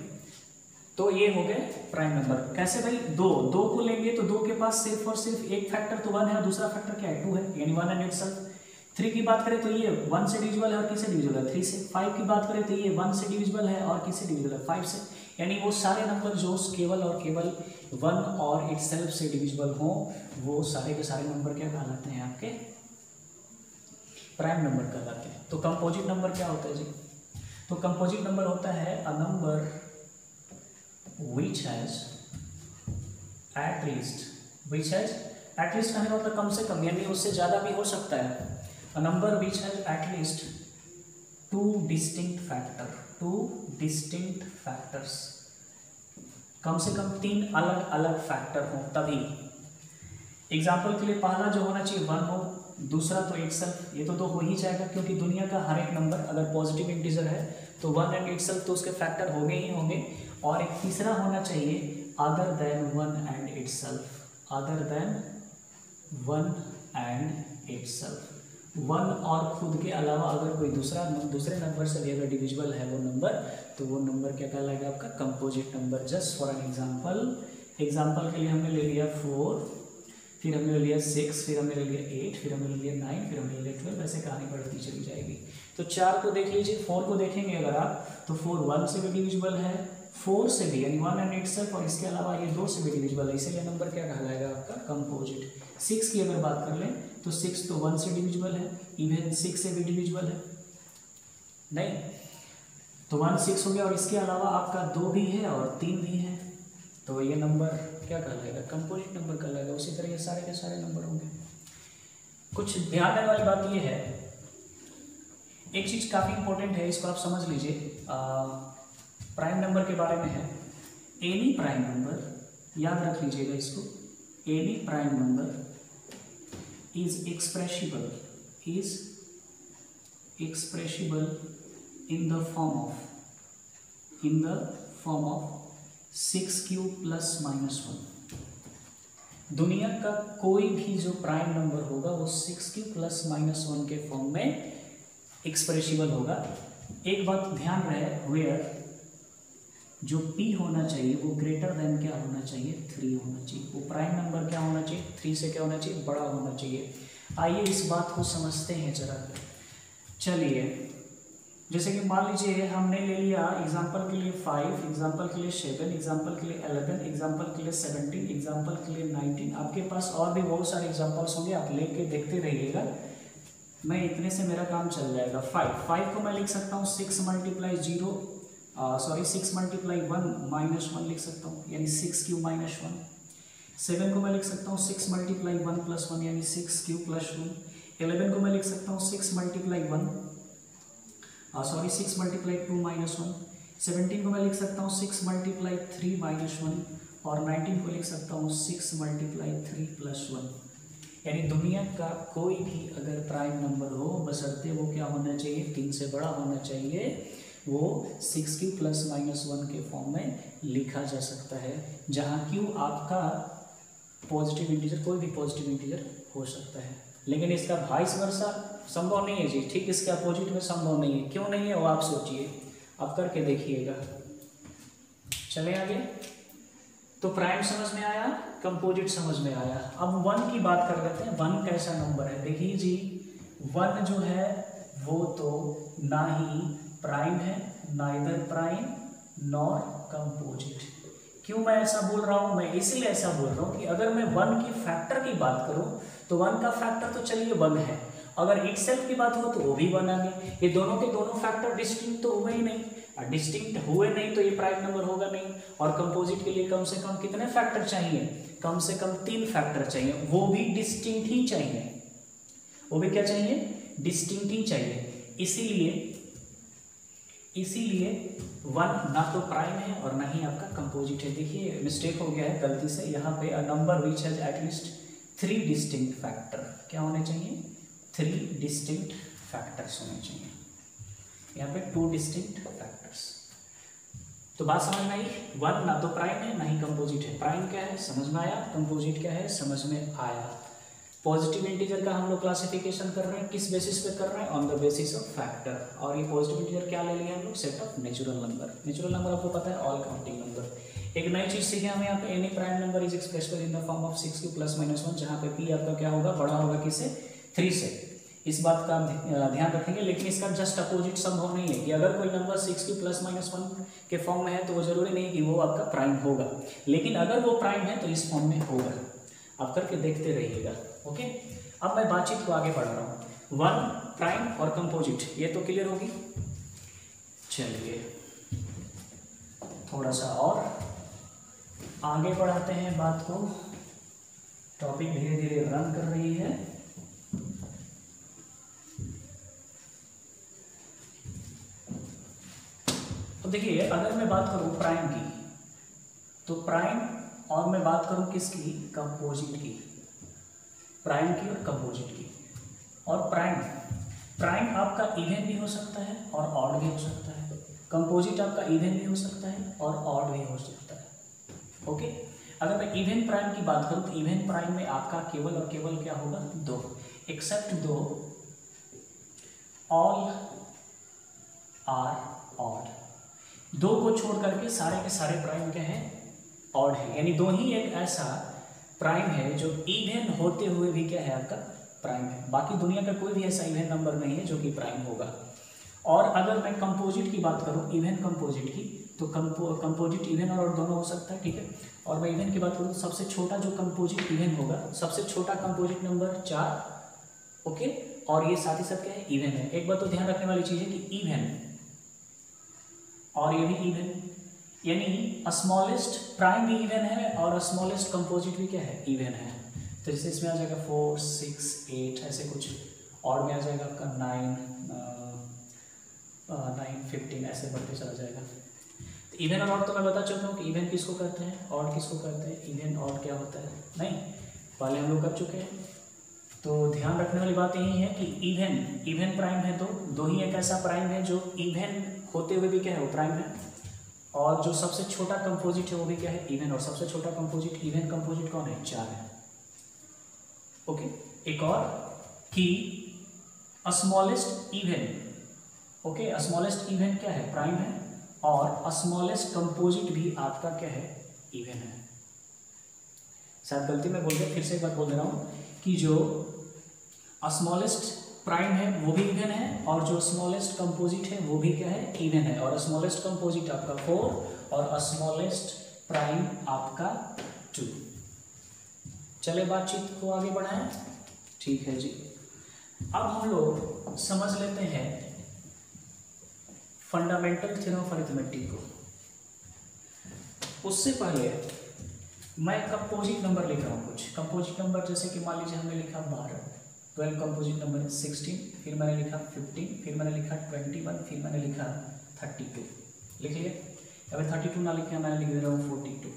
तो ये हो गए प्राइम नंबर। कैसे भाई? दो को लेंगे तो 2 के पास सिर्फ और सिर्फ एक फैक्टर तो 1 है, और दूसरा फैक्टर क्या है? 2 है, यानी 1 एंड इटसेल्फ। 3 की बात करें तो ये 1 से डिविजिबल है और किससे डिविजिबल है? 3 से। 5 की बात करें तो ये 1 से डिविजिबल है और किससे डिविजिबल है? 5 से। यानी वो सारे नंबर जो केवल और केवल 1 और इटसेल्फ से डिविजिबल हो, वो सारे के सारे नंबर क्या कहलाते हैं? आपके प्राइम नंबर कहलाते हैं। तो कंपोजिट नंबर क्या होता है जी? तो कंपोजिट नंबर होता है a number which has at least कहने का मतलब कम से कम, यानी उससे ज़्यादा भी हो सकता है। a number which has at least two distinct factors, कम से कम 3 अलग अलग फैक्टर हो तभी। एग्जाम्पल के लिए पहला जो होना चाहिए 1 हो, दूसरा तो इटसेल्फ, ये तो 2 हो ही जाएगा, क्योंकि दुनिया का हर एक नंबर अगर पॉजिटिव इंटीजर है तो 1 एंड इटसेल्फ तो उसके फैक्टर होंगे ही होंगे। और एक तीसरा होना चाहिए other than 1 and itself, other than 1 and itself. 1 और खुद के अलावा अगर कोई दूसरे नंबर से भी अगर डिविजिबल है वो नंबर, तो वो नंबर क्या कहलाएगा? आपका composite number. Just for an example, example के लिए हमने ले लिया 4, फिर हमने ले लिया 6, फिर हमने ले लिया 8, फिर हमने ले लिया 9, फिर हमने ले लिया 12, ऐसे कहानी बढ़ती चली जाएगी। तो 4 को देख लीजिए, 4 को देखेंगे अगर आप तो 4 1 से भी डिविजिबल है, 4 से भी यानी 1 एंड इटसेल्फ, और इसके अलावा ये 2 से भी डिविजिबल है, इसीलिए नंबर क्या कहलाएगा आपका कंपोजिट। 6 की अगर बात कर लें तो 6 तो 1 से डिविजिबल है, इवन 6 से भी डिविजिबल है नहीं, तो 1 6 हो गया, और इसके अलावा आपका 2 भी है और 3 भी है, तो ये नंबर क्या कहलाएगा, कंपोजिट नंबर कहलाएगा। उसी तरह ये सारे के सारे नंबर होंगे। कुछ ध्यान देने वाली बात ये है, एक चीज काफी इंपॉर्टेंट है, इसको आप समझ लीजिए, प्राइम नंबर के बारे में है। एनी प्राइम नंबर, याद रख लीजिएगा इसको, any prime number is expressible in the form of 6³ + -1। दुनिया का कोई भी जो प्राइम नंबर होगा वो 6³ + -1 के फॉर्म में एक्सप्रेसिबल होगा। एक बात ध्यान रहे, वेयर जो p होना चाहिए वो ग्रेटर देन क्या होना चाहिए, 3 होना चाहिए। वो प्राइम नंबर क्या होना चाहिए, 3 से क्या होना चाहिए, बड़ा होना चाहिए। आइए इस बात को समझते हैं जरा। चलिए, जैसे कि मान लीजिए हमने ले लिया एग्जाम्पल के लिए 5, एग्जाम्पल के लिए 7, एग्जाम्पल के लिए 11, एग्जाम्पल के लिए 17, एग्जाम्पल के लिए 19। आपके पास और भी बहुत सारे एग्जाम्पल्स होंगे, आप लेके देखते रहिएगा। मैं इतने से मेरा काम चल जाएगा। 5 को मैं लिख सकता हूँ 6 × 1 लिख सकता हूँ, यानी 6³ - 1। 7 को मैं लिख सकता हूँ 6 × 1 + 1 यानी 6³ + 1। 11 को मैं लिख सकता हूँ 6 × 2 - 1। 17 को मैं लिख सकता हूँ 6 × 3 - 1, और 19 को लिख सकता हूँ 6 × 3 + 1। यानी दुनिया का कोई भी अगर प्राइम नंबर हो, बशर्ते वो क्या होना चाहिए, 3 से बड़ा होना चाहिए, वो 6³ + -1 के फॉर्म में लिखा जा सकता है, जहाँ क्यों आपका पॉजिटिव इंटीजर, कोई भी पॉजिटिव इंटीजर हो सकता है। लेकिन इसका वाइस वर्सा संभव नहीं है जी, ठीक इसके अपोजिट में संभव नहीं है। क्यों नहीं है वो आप सोचिए, आप करके देखिएगा। चले आगे। तो प्राइम समझ में आया, कंपोजिट समझ में आया। अब 1 की बात कर लेते हैं। 1 कैसा नंबर है, देखिए जी, 1 जो है वो तो ना ही प्राइम है, नाइदर प्राइम नॉर कंपोजिट। क्यों मैं ऐसा बोल रहा हूँ, मैं इसलिए ऐसा बोल रहा हूँ कि अगर मैं 1 की फैक्टर की बात करूँ तो 1 का फैक्टर तो चलिए 1 है, अगर इटसेल्फ की बात हो तो वो भी 1 आ गया। ये दोनों के दोनों फैक्टर डिस्टिंक्ट तो हुए ही नहीं, डिस्टिंक्ट हुए नहीं तो ये प्राइम नंबर होगा नहीं। और कंपोजिट के लिए कम से कम कितने फैक्टर चाहिए, कम से कम 3 फैक्टर चाहिए, वो भी डिस्टिंक्ट ही चाहिए, वो भी क्या चाहिए, डिस्टिंक्ट ही चाहिए। इसीलिए 1 ना तो प्राइम है और ना ही आपका कंपोजिट है। देखिए मिस्टेक हो गया है गलती से, यहाँ पे a number which has at least 3 distinct factor, क्या होने चाहिए, 3 डिस्टिंक्ट फैक्टर्स होने चाहिए, यहाँ पे 2 डिस्टिंक्ट फैक्टर्स। तो बात समझ में आई, 1 ना तो प्राइम है ना ही कंपोजिट है। प्राइम क्या है समझ में आया, कंपोजिट क्या है समझ में आया। पॉजिटिव इंटीजर का हम लोग क्लासिफिकेशन कर रहे हैं, किस बेसिस पे कर रहे हैं, on the basis of factor. और ये पॉजिटिव इंटीजर क्या ले लिया हम लोग, set of natural number. Natural number आपको पता है ऑल काउंटिंग नंबर। एक नई चीज सीखे हम यहाँ पे, any prime number is expressed in the form of 6³ + -1, जहाँ पे p आपका क्या होगा, बड़ा होगा किससे, 3 से। इस बात का ध्यान रखेंगे। लेकिन इसका जस्ट अपोजिट संभव नहीं है कि अगर कोई नंबर 6³ + -1 के फॉर्म में है तो वो जरूरी नहीं कि वो आपका प्राइम होगा, लेकिन अगर वो प्राइम है तो इस फॉर्म में होगा। आप करके देखते रहिएगा। ओके, अब मैं बातचीत को आगे बढ़ा रहा हूँ। 1 प्राइम और कंपोजिट, ये तो क्लियर होगी। चलिए थोड़ा सा और आगे बढ़ाते हैं बात को, टॉपिक धीरे धीरे रन कर रही है। तो देखिए अगर मैं बात करूं प्राइम की, तो प्राइम, और मैं बात करूं किसकी, कंपोजिट की, प्राइम की और कंपोजिट की। और प्राइम आपका इवन भी हो सकता है और ऑड भी हो सकता है, कंपोजिट आपका इवन भी हो सकता है और ऑड भी हो सकता है। ओके, अगर मैं इवन प्राइम की बात करूं तो इवन प्राइम में आपका केवल और केवल क्या होगा, 2, एक्सेप्ट 2 ऑल आर ऑड। 2 को छोड़ करके सारे के सारे प्राइम क्या है, ऑड है, यानी दो ही एक ऐसा प्राइम है जो इवन होते हुए भी क्या है आपका प्राइम है। बाकी दुनिया का कोई भी ऐसा इवन नंबर नहीं है जो कि प्राइम होगा। और अगर मैं कंपोजिट की बात करूं, इवन कंपोजिट की, तो कंपोजिट इवन और ऑड दोनों हो सकता है, ठीक है। और मैं इवन की बात करूं तो सबसे छोटा जो कंपोजिट इवन होगा, सबसे छोटा कंपोजिट नंबर 4, ओके। और ये साथ ही साथ क्या है, इवन है। एक बात तो ध्यान रखने वाली चीज है कि इवन और ये भी इवन, यानी स्मॉलेस्ट प्राइम भी इवन है और स्मॉलेस्ट कंपोजिट भी क्या है, इवन है। तो जैसे इसमें आ जाएगा 4, 6, 8 ऐसे कुछ, और में आ जाएगा आपका 9, 15 ऐसे बढ़ते चला जाएगा। तो इवन और ऑड तो मैं बता चुका हूँ कि इवन किसको कहते हैं, ऑड किसको कहते हैं। इवन ऑड क्या होता है, नहीं पहले हम लोग कर चुके हैं। तो ध्यान रखने वाली बात यही है कि इवन प्राइम है तो दो ही एक ऐसा प्राइम है जो इवन होते हुए भी क्या है, वो प्राइम है। और जो सबसे छोटा कंपोजिट है वो भी क्या है, इवन। और सबसे छोटा कंपोजिट इवन कंपोजिट कौन है, 4 है, ओके। एक और कि smallest even, okay, smallest even क्या है, प्राइम है। और स्मॉलेस्ट कंपोजिट भी आपका क्या है, इवन है। शायद गलती में बोल गया, फिर से एक बात बोल दे रहा हूं कि जो स्मॉलेस्ट प्राइम है वो भी इवन है और जो स्मॉलेस्ट कंपोजिट है वो भी क्या है, इवन है। और स्मॉलेस्ट कंपोजिट आपका 4 और स्मॉलेस्ट प्राइम आपका 2। चले बातचीत को आगे बढ़ाएं, ठीक है जी। अब हम लोग समझ लेते हैं फंडामेंटल थ्योरम ऑफ अरिथमेटिक को। उससे पहले मैं कंपोजिट नंबर लिख रहा हूँ कुछ कंपोजिट नंबर, जैसे कि मान लीजिए हमने लिखा 12, 12 कंपोजिट नंबर 16, फिर मैंने लिखा 15, फिर मैंने लिखा 21, फिर मैंने लिखा 32, लिख लिया। अगर 32 ना लिखा मैं लिख दे रहा हूँ 42,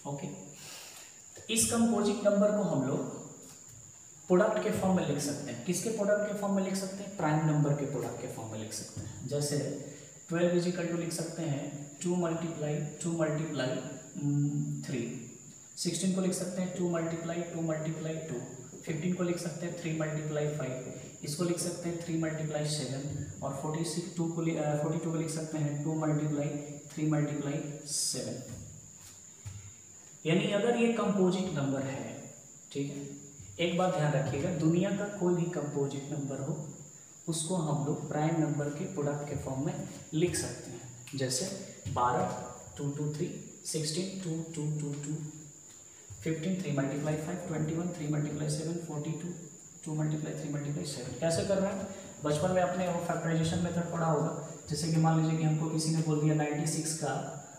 ओके। इस कंपोजिट नंबर को हम लोग प्रोडक्ट के फॉर्म में लिख सकते हैं। किसके प्रोडक्ट के फॉर्म में लिख सकते हैं, प्राइम नंबर के प्रोडक्ट के फॉर्म में लिख सकते हैं। जैसे 12 इजिकल टू लिख सकते हैं 2 मल्टीप्लाई 3, 16 को लिख सकते हैं 2 मल्टीप्लाई 2, 15 को लिख सकते हैं 3 मल्टीप्लाई 5, इसको लिख सकते हैं 3 मल्टीप्लाई 7, और 42 को लिख सकते हैं 2 मल्टीप्लाई 3 मल्टीप्लाई 7। यानी अगर ये कंपोजिट नंबर है, ठीक है, एक बात ध्यान रखिएगा, दुनिया का कोई भी कंपोजिट नंबर हो उसको हम लोग प्राइम नंबर के प्रोडक्ट के फॉर्म में लिख सकते हैं। जैसे 12 2 2 3, 16 2 2 2 2, 15 3 मल्टीप्लाई 5, 21 3 मल्टीप्लाई 7, 42 2 मल्टीप्लाई 3 मल्टीप्लाई 7। कैसे कर रहे हैं, बचपन में अपने वो फैक्टराइजेशन मेथड पढ़ा होगा। जैसे कि मान लीजिए कि हमको किसी ने बोल दिया 96 का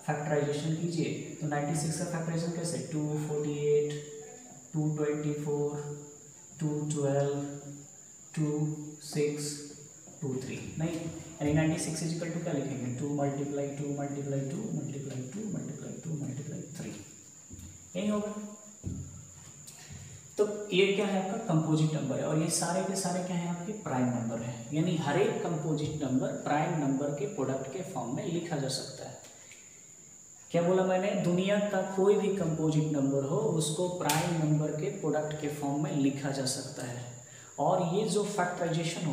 फैक्टराइजेशन कीजिए, तो 96 का फैक्टराइजेशन कैसे, 248 224 212 2 6 2 3, नहीं, यानी 96 इजिकल टू क्या लिखेंगे, 2 multiply 2 multiply 2 multiply 2 multiply 2 multiply 3, यही होगा। तो ये क्या है आपका कंपोजिट नंबर है, और ये सारे के सारे क्या है आपके प्राइम नंबर है। यानी हर एक कंपोजिट नंबर प्राइम नंबर के प्रोडक्ट के फॉर्म में लिखा जा सकता है। क्या बोला मैंने, दुनिया का कोई भी कंपोजिट नंबर हो उसको प्राइम नंबर के प्रोडक्ट के फॉर्म में लिखा जा सकता है। और ये जो फैक्टराइजेशन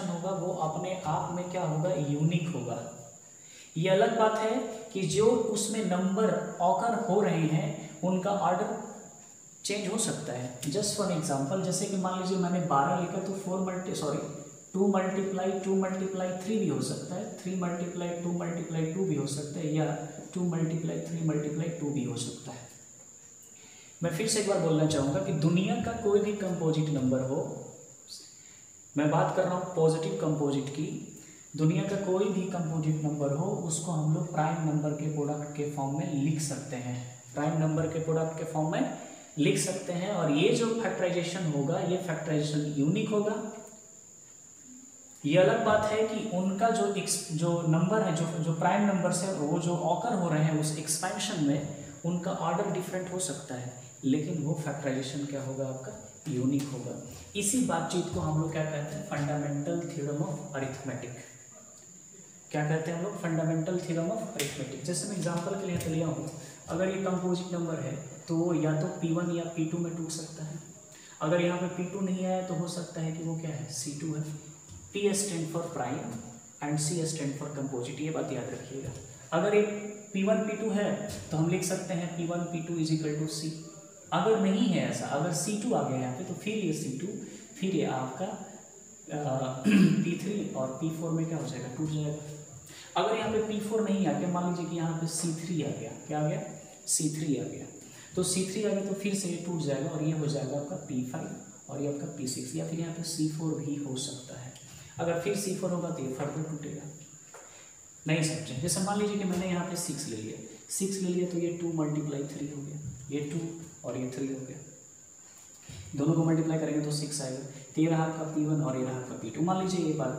होगा वो अपने आप में क्या होगा, यूनिक होगा। ये अलग बात है कि जो उसमें नंबर ऑकर हो रहे हैं उनका ऑर्डर चेंज हो सकता है। जस्ट फॉर एग्जांपल, जैसे कि मान लीजिए मैंने 12 लिखा तो 2 मल्टीप्लाई 2 मल्टीप्लाई 3 भी हो सकता है, 3 मल्टीप्लाई 2 मल्टीप्लाई 2 भी हो सकता है, या 2 मल्टीप्लाई 3 मल्टीप्लाई 2 भी हो सकता है। मैं फिर से एक बार बोलना चाहूँगा कि दुनिया का कोई भी कंपोजिट नंबर हो, मैं बात कर रहा हूँ पॉजिटिव कंपोजिट की, दुनिया का कोई भी कंपोजिट नंबर हो उसको हम लोग प्राइम नंबर के प्रोडक्ट के फॉर्म में लिख सकते हैं, प्राइम नंबर के प्रोडक्ट के फॉर्म में लिख सकते हैं। और ये जो फैक्टराइजेशन होगा ये फैक्टराइजेशन यूनिक होगा। ये अलग बात है कि उनका जो नंबर है, जो प्राइम नंबर से वो जो ऑकर हो रहे हैं उस एक्सपेंशन में उनका ऑर्डर डिफरेंट हो सकता है, लेकिन वो फैक्टराइजेशन क्या होगा आपका, यूनिक होगा। इसी बातचीत को हम लोग क्या कहते हैं, फंडामेंटल थ्योरम ऑफ अरिथमेटिक। क्या कहते हैं हम लोग, फंडामेंटल थ्योरम ऑफ अरिथमेटिक। जैसे मैं एग्जांपल के लिए तो लिया हूँ, अगर ये कंपोजिट नंबर है तो या तो P1 या P2 में टूट सकता है। अगर यहाँ पे P2 नहीं आया तो हो सकता है कि वो क्या है, C2 है। P stand for prime and C stand for composite, ये बात याद रखिएगा। अगर एक P1 P2 है तो हम लिख सकते हैं P1 P2 is equal to C। अगर नहीं है ऐसा, अगर C2 आ गया यहाँ पे तो फिर ये C2, फिर ये आपका P3 और P4 में क्या हो जाएगा, टूट जाएगा। अगर यहाँ पे P4 नहीं आ गया, मान लीजिए कि यहाँ पे C3 आ गया, क्या आ गया, C3 आ गया, तो C3 आ गया तो फिर से ये टूट जाएगा और ये हो जाएगा आपका P5 और ये आपका P6, या फिर यहाँ पे C4 भी हो सकता है। अगर फिर C4 होगा तो ये फर्दर टूटेगा। नहीं समझे, जैसे मान लीजिए कि मैंने यहाँ पे 6 ले लिया, 6 ले लिया तो ये 2 × 3 हो गया, ये 2 और ये 3 हो गया, दोनों को मल्टीप्लाई करेंगे तो 6 आएगा। तो ये रहा आपका P1 और ये रहा आपका P2। मान लीजिए ये बात,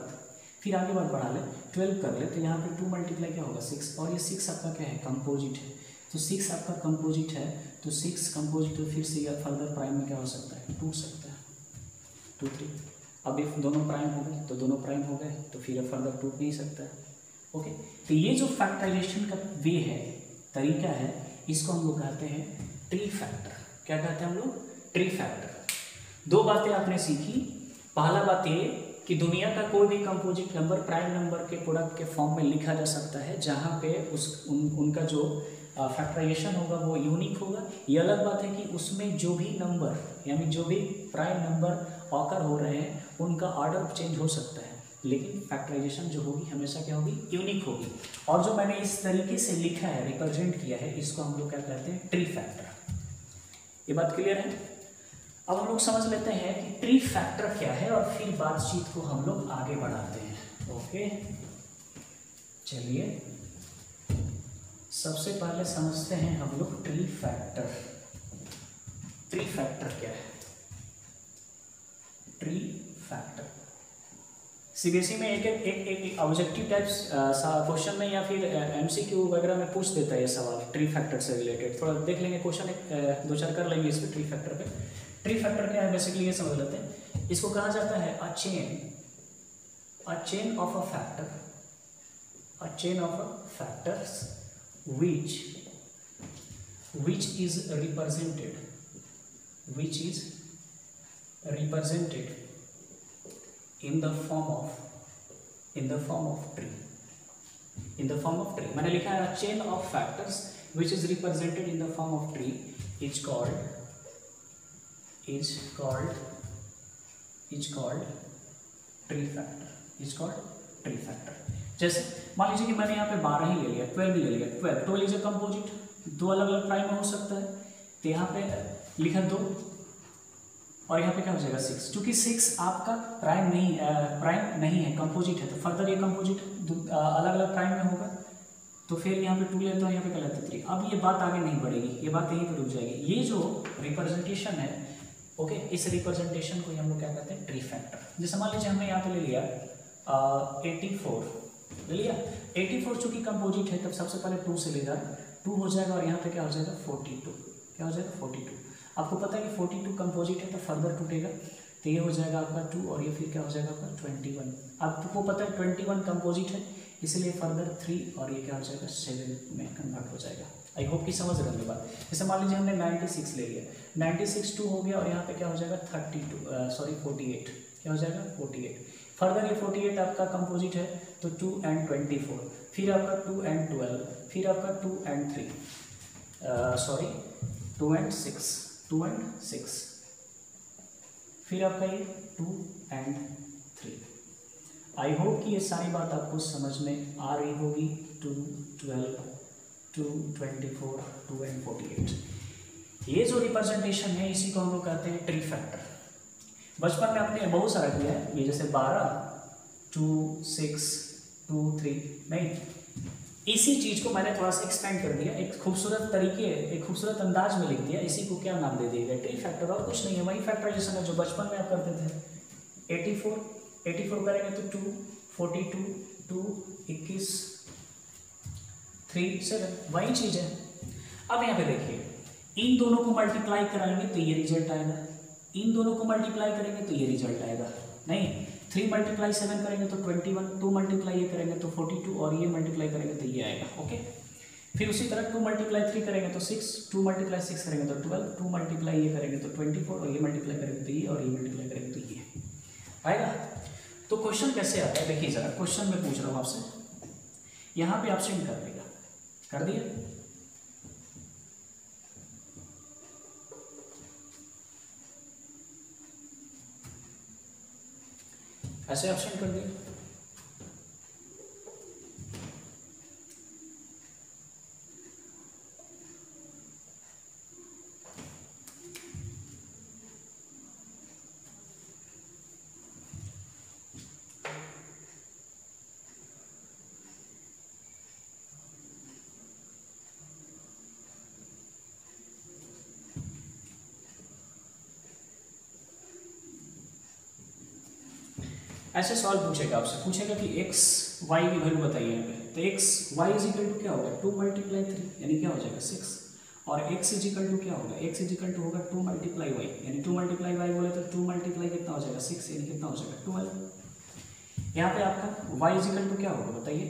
फिर आगे बात बढ़ा ले, 12 कर ले, तो यहाँ पे 2 × क्या होगा 6, और ये 6 आपका क्या है, कंपोजिट है, तो 6 आपका कंपोजिट है, तो 6 कंपोजिट, तो फिर से यह फर्दर प्राइम में क्या हो सकता है, टूट सकता है, 2 3। अब ये दोनों प्राइम हो गए तो दोनों प्राइम हो गए, तो फिर फर्दर टूट नहीं सकता है। ओके, तो ये जो फैक्टराइजेशन का वे है, तरीका है, इसको हम लोग कहते हैं ट्री फैक्टर। क्या कहते हैं हम लोग, ट्री फैक्टर। 2 बातें आपने सीखी। पहला बात ये कि दुनिया का कोई भी कंपोजिट नंबर प्राइम नंबर के प्रोडक्ट के फॉर्म में लिखा जा सकता है, जहाँ पे उनका जो फैक्टराइजेशन होगा वो यूनिक होगा। ये अलग बात है कि उसमें जो भी नंबर, यानी जो भी प्राइम नंबर ऑकर हो रहे हैं, उनका ऑर्डर चेंज हो सकता है, लेकिन फैक्टराइजेशन जो होगी हमेशा क्या होगी, यूनिक होगी। और जो मैंने इस तरीके से लिखा है, रिप्रेजेंट किया है, इसको हम लोग क्या कहते हैं, ट्री फैक्टर। ये बात क्लियर है। अब हम लोग समझ लेते हैं कि ट्री फैक्टर क्या है और फिर बातचीत को हम लोग आगे बढ़ाते हैं। ओके, चलिए सबसे पहले समझते हैं हम लोग ट्री फैक्टर। ट्री फैक्टर क्या है, ट्री फैक्टर सीबीएसई में एक ऑब्जेक्टिव टाइप्स क्वेश्चन में या फिर एमसीक्यू वगैरह में पूछ देता है ये सवाल, ट्री फैक्टर से रिलेटेड। थोड़ा देख लेंगे क्वेश्चन, एक 2-4 कर लेंगे इस पर, ट्री फैक्टर पे। ट्री फैक्टर क्या है, बेसिकली ये समझ लेते हैं। इसको कहा जाता है a chain of a factor, a chain of a factors which is represented in the form of tree, मैंने लिखा है chain of factors which is represented in the form of tree is called tree factor। जैसे मान लीजिए कि मैंने यहाँ पे 12 ही ले लिया, 12 ही ले लिया, 12 इज ए कंपोजिट, 2 अलग अलग प्राइम में हो सकता है, तो यहाँ पे लिखा 2 और यहाँ पे क्या हो जाएगा 6, क्योंकि 6 आपका प्राइम नहीं है, कंपोजिट है, तो फर्दर ये कंपोजिट अलग अलग प्राइम में होगा, तो फिर यहाँ पे 2 लेते हैं, यहाँ पे क्या लेते हैं 3। अब ये बात आगे नहीं बढ़ेगी, ये बात यहीं पर रुक जाएगी। ये जो रिप्रेजेंटेशन है, ओके, इस रिप्रेजेंटेशन को हम लोग क्या कहते हैं, ट्री फैक्टर। जैसे मान लीजिए हमने यहाँ पे ले लिया 84 ले लिया, 84 चूंकि कंपोजिट है, तब सबसे पहले 2 से ले जाए, 2 हो जाएगा और यहाँ पे क्या हो जाएगा 42, क्या हो जाएगा 42। आपको पता है कि 42 कंपोजिट है तो फर्दर टूटेगा, तो ये हो जाएगा आपका 2 और ये फिर क्या हो जाएगा आपका 21। आपको पता है 21 कंपोजिट है, इसलिए फर्दर 3 और ये क्या हो जाएगा 7 में कन्वर्ट हो जाएगा। आई होप कि समझ रहे हैं बात। जैसे मान लीजिए हमने 96 ले लिया, 96 2 हो गया और यहाँ पे क्या हो जाएगा 48, क्या हो जाएगा 48। फर्दर ये 48 आपका कंपोजिट है, तो 2 and 24, फिर आपका 2 and 12, फिर आपका 2 and 6, फिर आपका ये 2 and 3। आई होप कि ये सारी बात आपको समझ में आ रही होगी। 2 12 2 24 2 and 48, ये जो रिप्रेजेंटेशन है इसी को हम लोग कहते हैं ट्री फैक्टर। बचपन में आपने बहुत सारा किया है, ये जैसे 12 2 6 2 3, नहीं, इसी चीज को मैंने थोड़ा सा एक्सपेंड कर दिया, एक खूबसूरत तरीके, एक खूबसूरत अंदाज में लिख दिया। इसी को क्या नाम दे दिएगा, ट्री फैक्टर, और कुछ नहीं है, वही फैक्टराइजेशन है जो बचपन में आप करते थे। 84 करेंगे तो 2 42 2 21 3 7, वही चीज है। अब यहाँ पे देखिए, इन दोनों को मल्टीप्लाई कराएंगे तो ये रिजल्ट आएगा, इन दोनों को मल्टीप्लाई करेंगे तो ये रिजल्ट आएगा। नहीं, 3 × 7 करेंगे तो 21, 2 मल्टीप्लाई ये करेंगे तो 42 और ये मल्टीप्लाई करेंगे तो ये आएगा। ओके, फिर उसी तरह 2 × 3 करेंगे तो 6, 2 × 6 करेंगे तो 12, 2 मल्टीप्लाई ये करेंगे तो 24 और ये मल्टीप्लाई करेंगे तो ये और ये मल्टीप्लाई करेंगे तो ये आएगा। तो क्वेश्चन कैसे आता है देखिए जरा, क्वेश्चन में पूछ रहा हूँ आपसे, यहाँ पे ऑप्शन कर देगा, कर दिया? ऐसे ऑप्शन कर दिया। ऐसे सवाल पूछेगा आपसे, पूछेगा कि x y की वैल्यू बताइए यहाँ पे, तो x y is equal to क्या होगा 2 × 3 यानी क्या हो जाएगा 6, और x इज इक्वल टू क्या होगा, x इज इक्वल टू होगा 2 × y यानी 2 × y बोले तो 2 × कितना हो जाएगा 6 यानी कितना हो जाएगा 12। यहाँ पे आपका y इज इक्वल टू क्या होगा बताइए,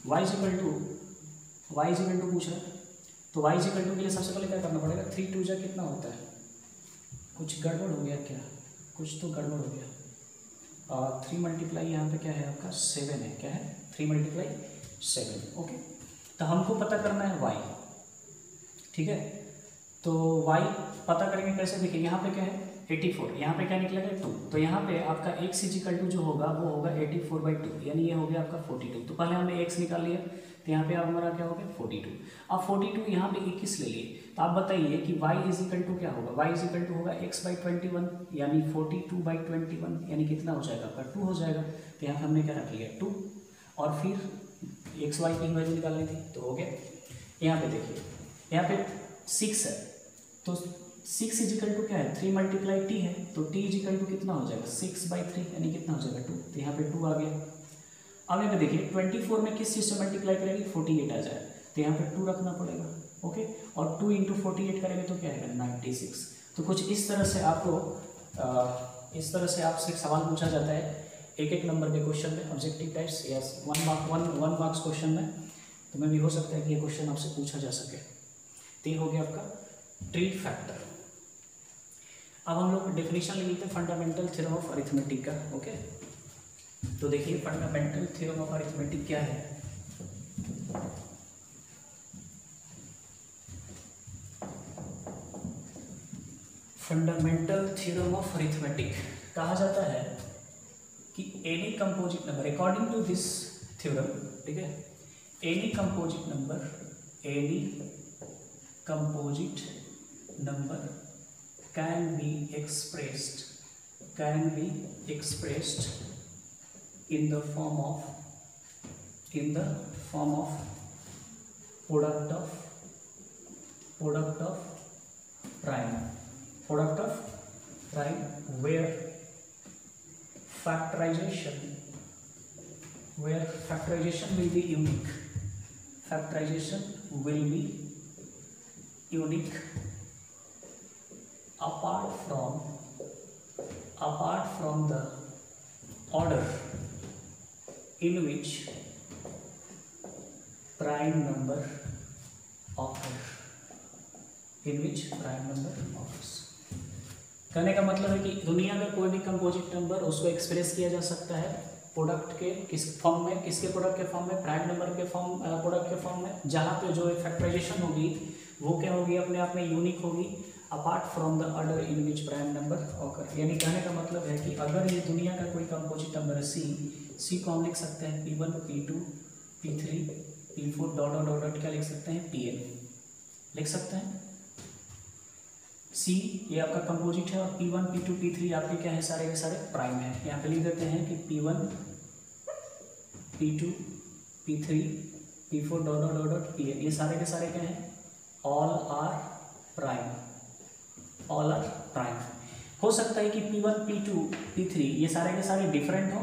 y इज इक्वल टू पूछ रहा है, तो y इज इक्वल टू के लिए सबसे पहले क्या करना पड़ेगा, 3 2 कितना होता है, कुछ गड़बड़ हो गया क्या, कुछ तो गड़बड़ हो गया। 3 मल्टीप्लाई यहाँ पे क्या है आपका 7 है, क्या है 3 × 7। ओके, तो हमको पता करना है y, ठीक है, तो y पता करेंगे कैसे, देखिए यहाँ पे क्या है 84, यहाँ पे क्या निकलेगा 2, तो यहाँ पे आपका x इज इक्वल टू जो होगा वो होगा 84/2 यानी ये हो गया आपका 42। तो पहले हमने x निकाल लिया, तो यहाँ पे आप हमारा क्या हो गया 42। अब 42 यहाँ पे 21 ले लिए, तो आप बताइए कि y इज इक्वल टू क्या होगा, y इज इक्वल टू होगा x/21 यानी 42/21 यानी कितना हो जाएगा आपका 2 हो जाएगा। तो यहाँ पे हमने क्या रख लिया 2, और फिर x y की वैल्यू निकालनी थी, तो हो गया। यहाँ पे देखिए यहाँ पे 6 है, तो 6 इज इक्वल टू क्या है 3 × t है, तो t इज इक्वल टू कितना हो जाएगा 6/3 यानी कितना हो जाएगा 2, तो यहाँ पे 2 आ गया। अब यहाँ पे देखिए 24 में किस चीज़ से मल्टीप्लाई करेंगे 48 आ जाए, तो यहाँ पे 2 रखना पड़ेगा। ओके, और 2 × 48 करेंगे तो क्या है 96। तो कुछ इस तरह से आपको आपसे एक सवाल पूछा जाता है एक नंबर के क्वेश्चन में, ऑब्जेक्टिव टाइप्स या 1 मार्क्स क्वेश्चन में, तो में भी हो सकता है कि ये क्वेश्चन आपसे पूछा जा सके। तो ये हो गया आपका ट्री फैक्टर। अब हम लोग डेफिनेशन ले लेते हैं फंडामेंटल थ्योरम ऑफ अरिथमेटिक का। ओके, तो देखिए फंडामेंटल थ्योरम ऑफ अरिथमेटिक क्या है। फंडामेंटल थ्योरम ऑफ अरिथमेटिक कहा जाता है कि any composite number according to this theorem, ठीक है, any composite number can be expressed in the form of product of prime where factorization will be unique apart from the order in which prime number occurs। कहने का मतलब है कि दुनिया में कोई भी कंपोजिट नंबर उसको एक्सप्रेस किया जा सकता है प्रोडक्ट के किस फॉर्म में, किसके प्रोडक्ट के फॉर्म में, प्राइम नंबर के प्रोडक्ट के फॉर्म में, जहाँ पे जो फैक्टराइजेशन होगी वो क्या होगी अपने आप में यूनिक होगी apart from the order in which prime number occur. यानी कहने का मतलब है कि अगर ये दुनिया का कोई कंपोजिट नंबर है सी को हम लिख सकते हैं P1 P2 P3 P4 dot क्या लिख सकते हैं Pn लिख सकते हैं। सी ये आपका कंपोजिट है और P1 P2 P3 आपके क्या है सारे के सारे प्राइम है। यहाँ पे लिख देते हैं कि P1 P2 P3 P4 dot Pn ये सारे के सारे क्या हैं ऑल आर प्राइम। हो सकता है कि P1 P2 P3 ये सारे के सारे डिफरेंट हो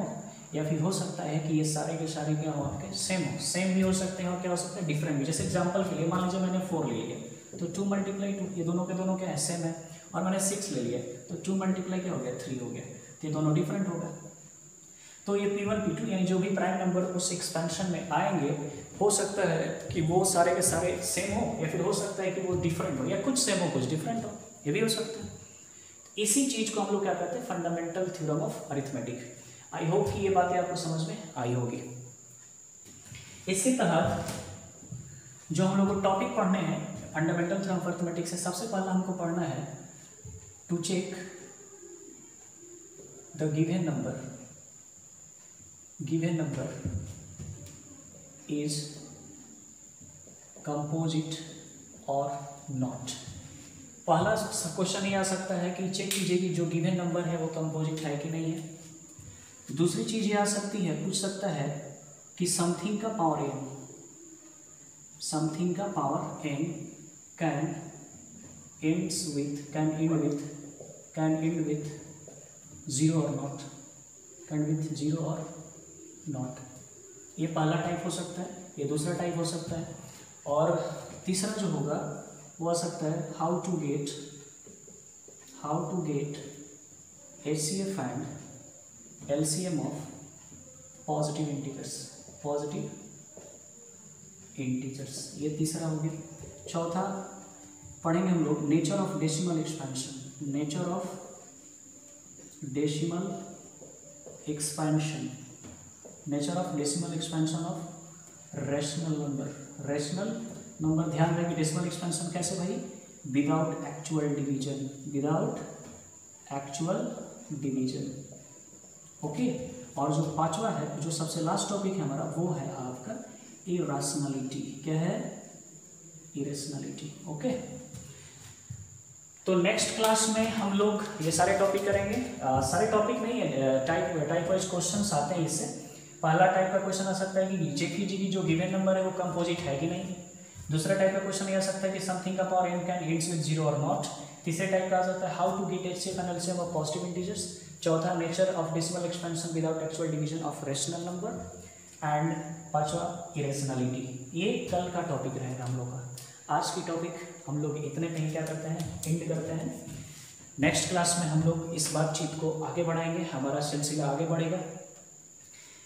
या फिर हो सकता है कि ये सारे के सारे क्या हो आपके सेम भी हो सकते हैं और क्या हो सकता है डिफरेंट भी। जैसे एग्जांपल के लिए मान लीजिए मैंने 4 ले लिया तो 2 × 2 ये दोनों के दोनों क्या है सेम है, और मैंने 6 ले लिया तो 2 × क्या हो गया 3 हो गया, तो ये दोनों डिफरेंट होगा। तो ये P1 P2 यानी जो भी प्राइम नंबर उस एक्सपेंशन में आएंगे हो सकता है कि वो सारे के सारे सेम हो या फिर हो सकता है कि वो डिफरेंट हो या कुछ सेम हो कुछ डिफरेंट हो, ये भी हो सकता है। इसी चीज को हम लोग क्या कहते हैं fundamental theorem of arithmetic. I hope कि ये बातें आपको समझ में आई होगी। इसके तहत जो हम लोग को टॉपिक पढ़ने हैं फंडामेंटल थ्योरम ऑफ अरिथमेटिक से, सबसे पहला हमको पढ़ना है to check the given number is composite और नॉट। पहला क्वेश्चन ये आ सकता है कि चेक कीजिए कि जो गिवन नंबर है वो कंपोजिट है कि नहीं है। दूसरी चीज ये आ सकती है, पूछ सकता है कि समथिंग का power n can and with zero और नॉट। ये पहला टाइप हो सकता है, ये दूसरा टाइप हो सकता है, और तीसरा जो होगा वो आ सकता है how to get HCF and LCM of positive integers. ये तीसरा हो गया। चौथा पढ़ेंगे हम लोग nature of decimal expansion of rational number. ध्यान रखें डेसिमल एक्सपेंशन कैसे भाई, विदाउट एक्चुअल डिवीजन। ओके। और जो पांचवा है, जो सबसे लास्ट टॉपिक है हमारा, वो है आपका इरेशनलिटी। क्या है? इरेशनलिटी। ओके। तो नेक्स्ट क्लास में हम लोग ये सारे टॉपिक करेंगे। सारे टॉपिक नहीं है, टाइप वाइज क्वेश्चंस आते हैं इससे। पहला टाइप का क्वेश्चन आ सकता है कि चेक कीजिए कि जो गिवन नंबर है वो कंपोजिट है कि नहीं। दूसरा टाइप का क्वेश्चन ये आ सकता है कि समथिंग का power n can ends with zero और नॉट। तीसरे टाइप का आ सकता है how to get HCF and LCM of positive integers. चौथा nature of decimal expansion without actual division of rational number. And पांचवा इरेशनलिटी। ये कल का टॉपिक रहेगा हम लोग का। आज की टॉपिक हम लोग इतने पे ही क्या करते हैं, एंड करते हैं। नेक्स्ट क्लास में हम लोग इस बातचीत को आगे बढ़ाएंगे, हमारा सिलसिला आगे बढ़ेगा।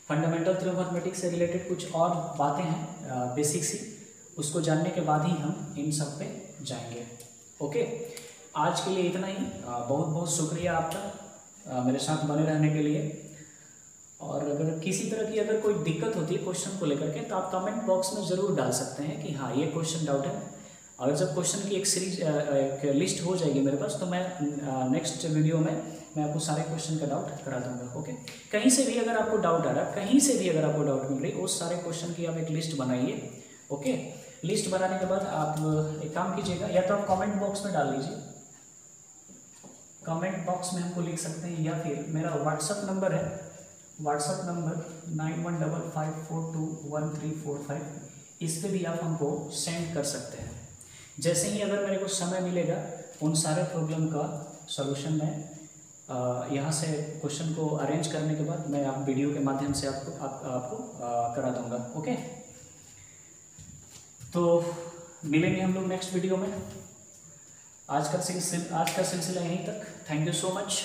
फंडामेंटल थ्योरम ऑफ मैथमेटिक्स से रिलेटेड कुछ और बातें हैं बेसिक सी, उसको जानने के बाद ही हम इन सब पे जाएंगे। ओके, आज के लिए इतना ही। बहुत बहुत शुक्रिया आपका मेरे साथ बने रहने के लिए। और अगर किसी तरह की अगर कोई दिक्कत होती है क्वेश्चन को लेकर के, तो आप कमेंट बॉक्स में ज़रूर डाल सकते हैं कि हाँ ये क्वेश्चन डाउट है। और जब क्वेश्चन की एक सीरीज एक लिस्ट हो जाएगी मेरे पास, तो मैं नेक्स्ट वीडियो में मैं आपको सारे क्वेश्चन का डाउट करा दूंगा। ओके, कहीं से भी अगर आपको डाउट आ रहा है, कहीं से भी अगर आपको डाउट मिल रही, उस सारे क्वेश्चन की आप एक लिस्ट बनाइए। ओके, लिस्ट बनाने के बाद आप एक काम कीजिएगा, या तो आप कमेंट बॉक्स में डाल लीजिए, कमेंट बॉक्स में हमको लिख सकते हैं, या फिर मेरा व्हाट्सअप नंबर है, व्हाट्सअप नंबर 9155421345, इस पर भी आप हमको सेंड कर सकते हैं। जैसे ही अगर मेरे को समय मिलेगा, उन सारे प्रॉब्लम का सॉल्यूशन मैं यहाँ से क्वेश्चन को अरेंज करने के बाद मैं आप वीडियो के माध्यम से आपको करा दूंगा। ओके, तो मिलेंगे हम लोग नेक्स्ट वीडियो में। आज का सिलसिला यहीं तक। Thank you so much.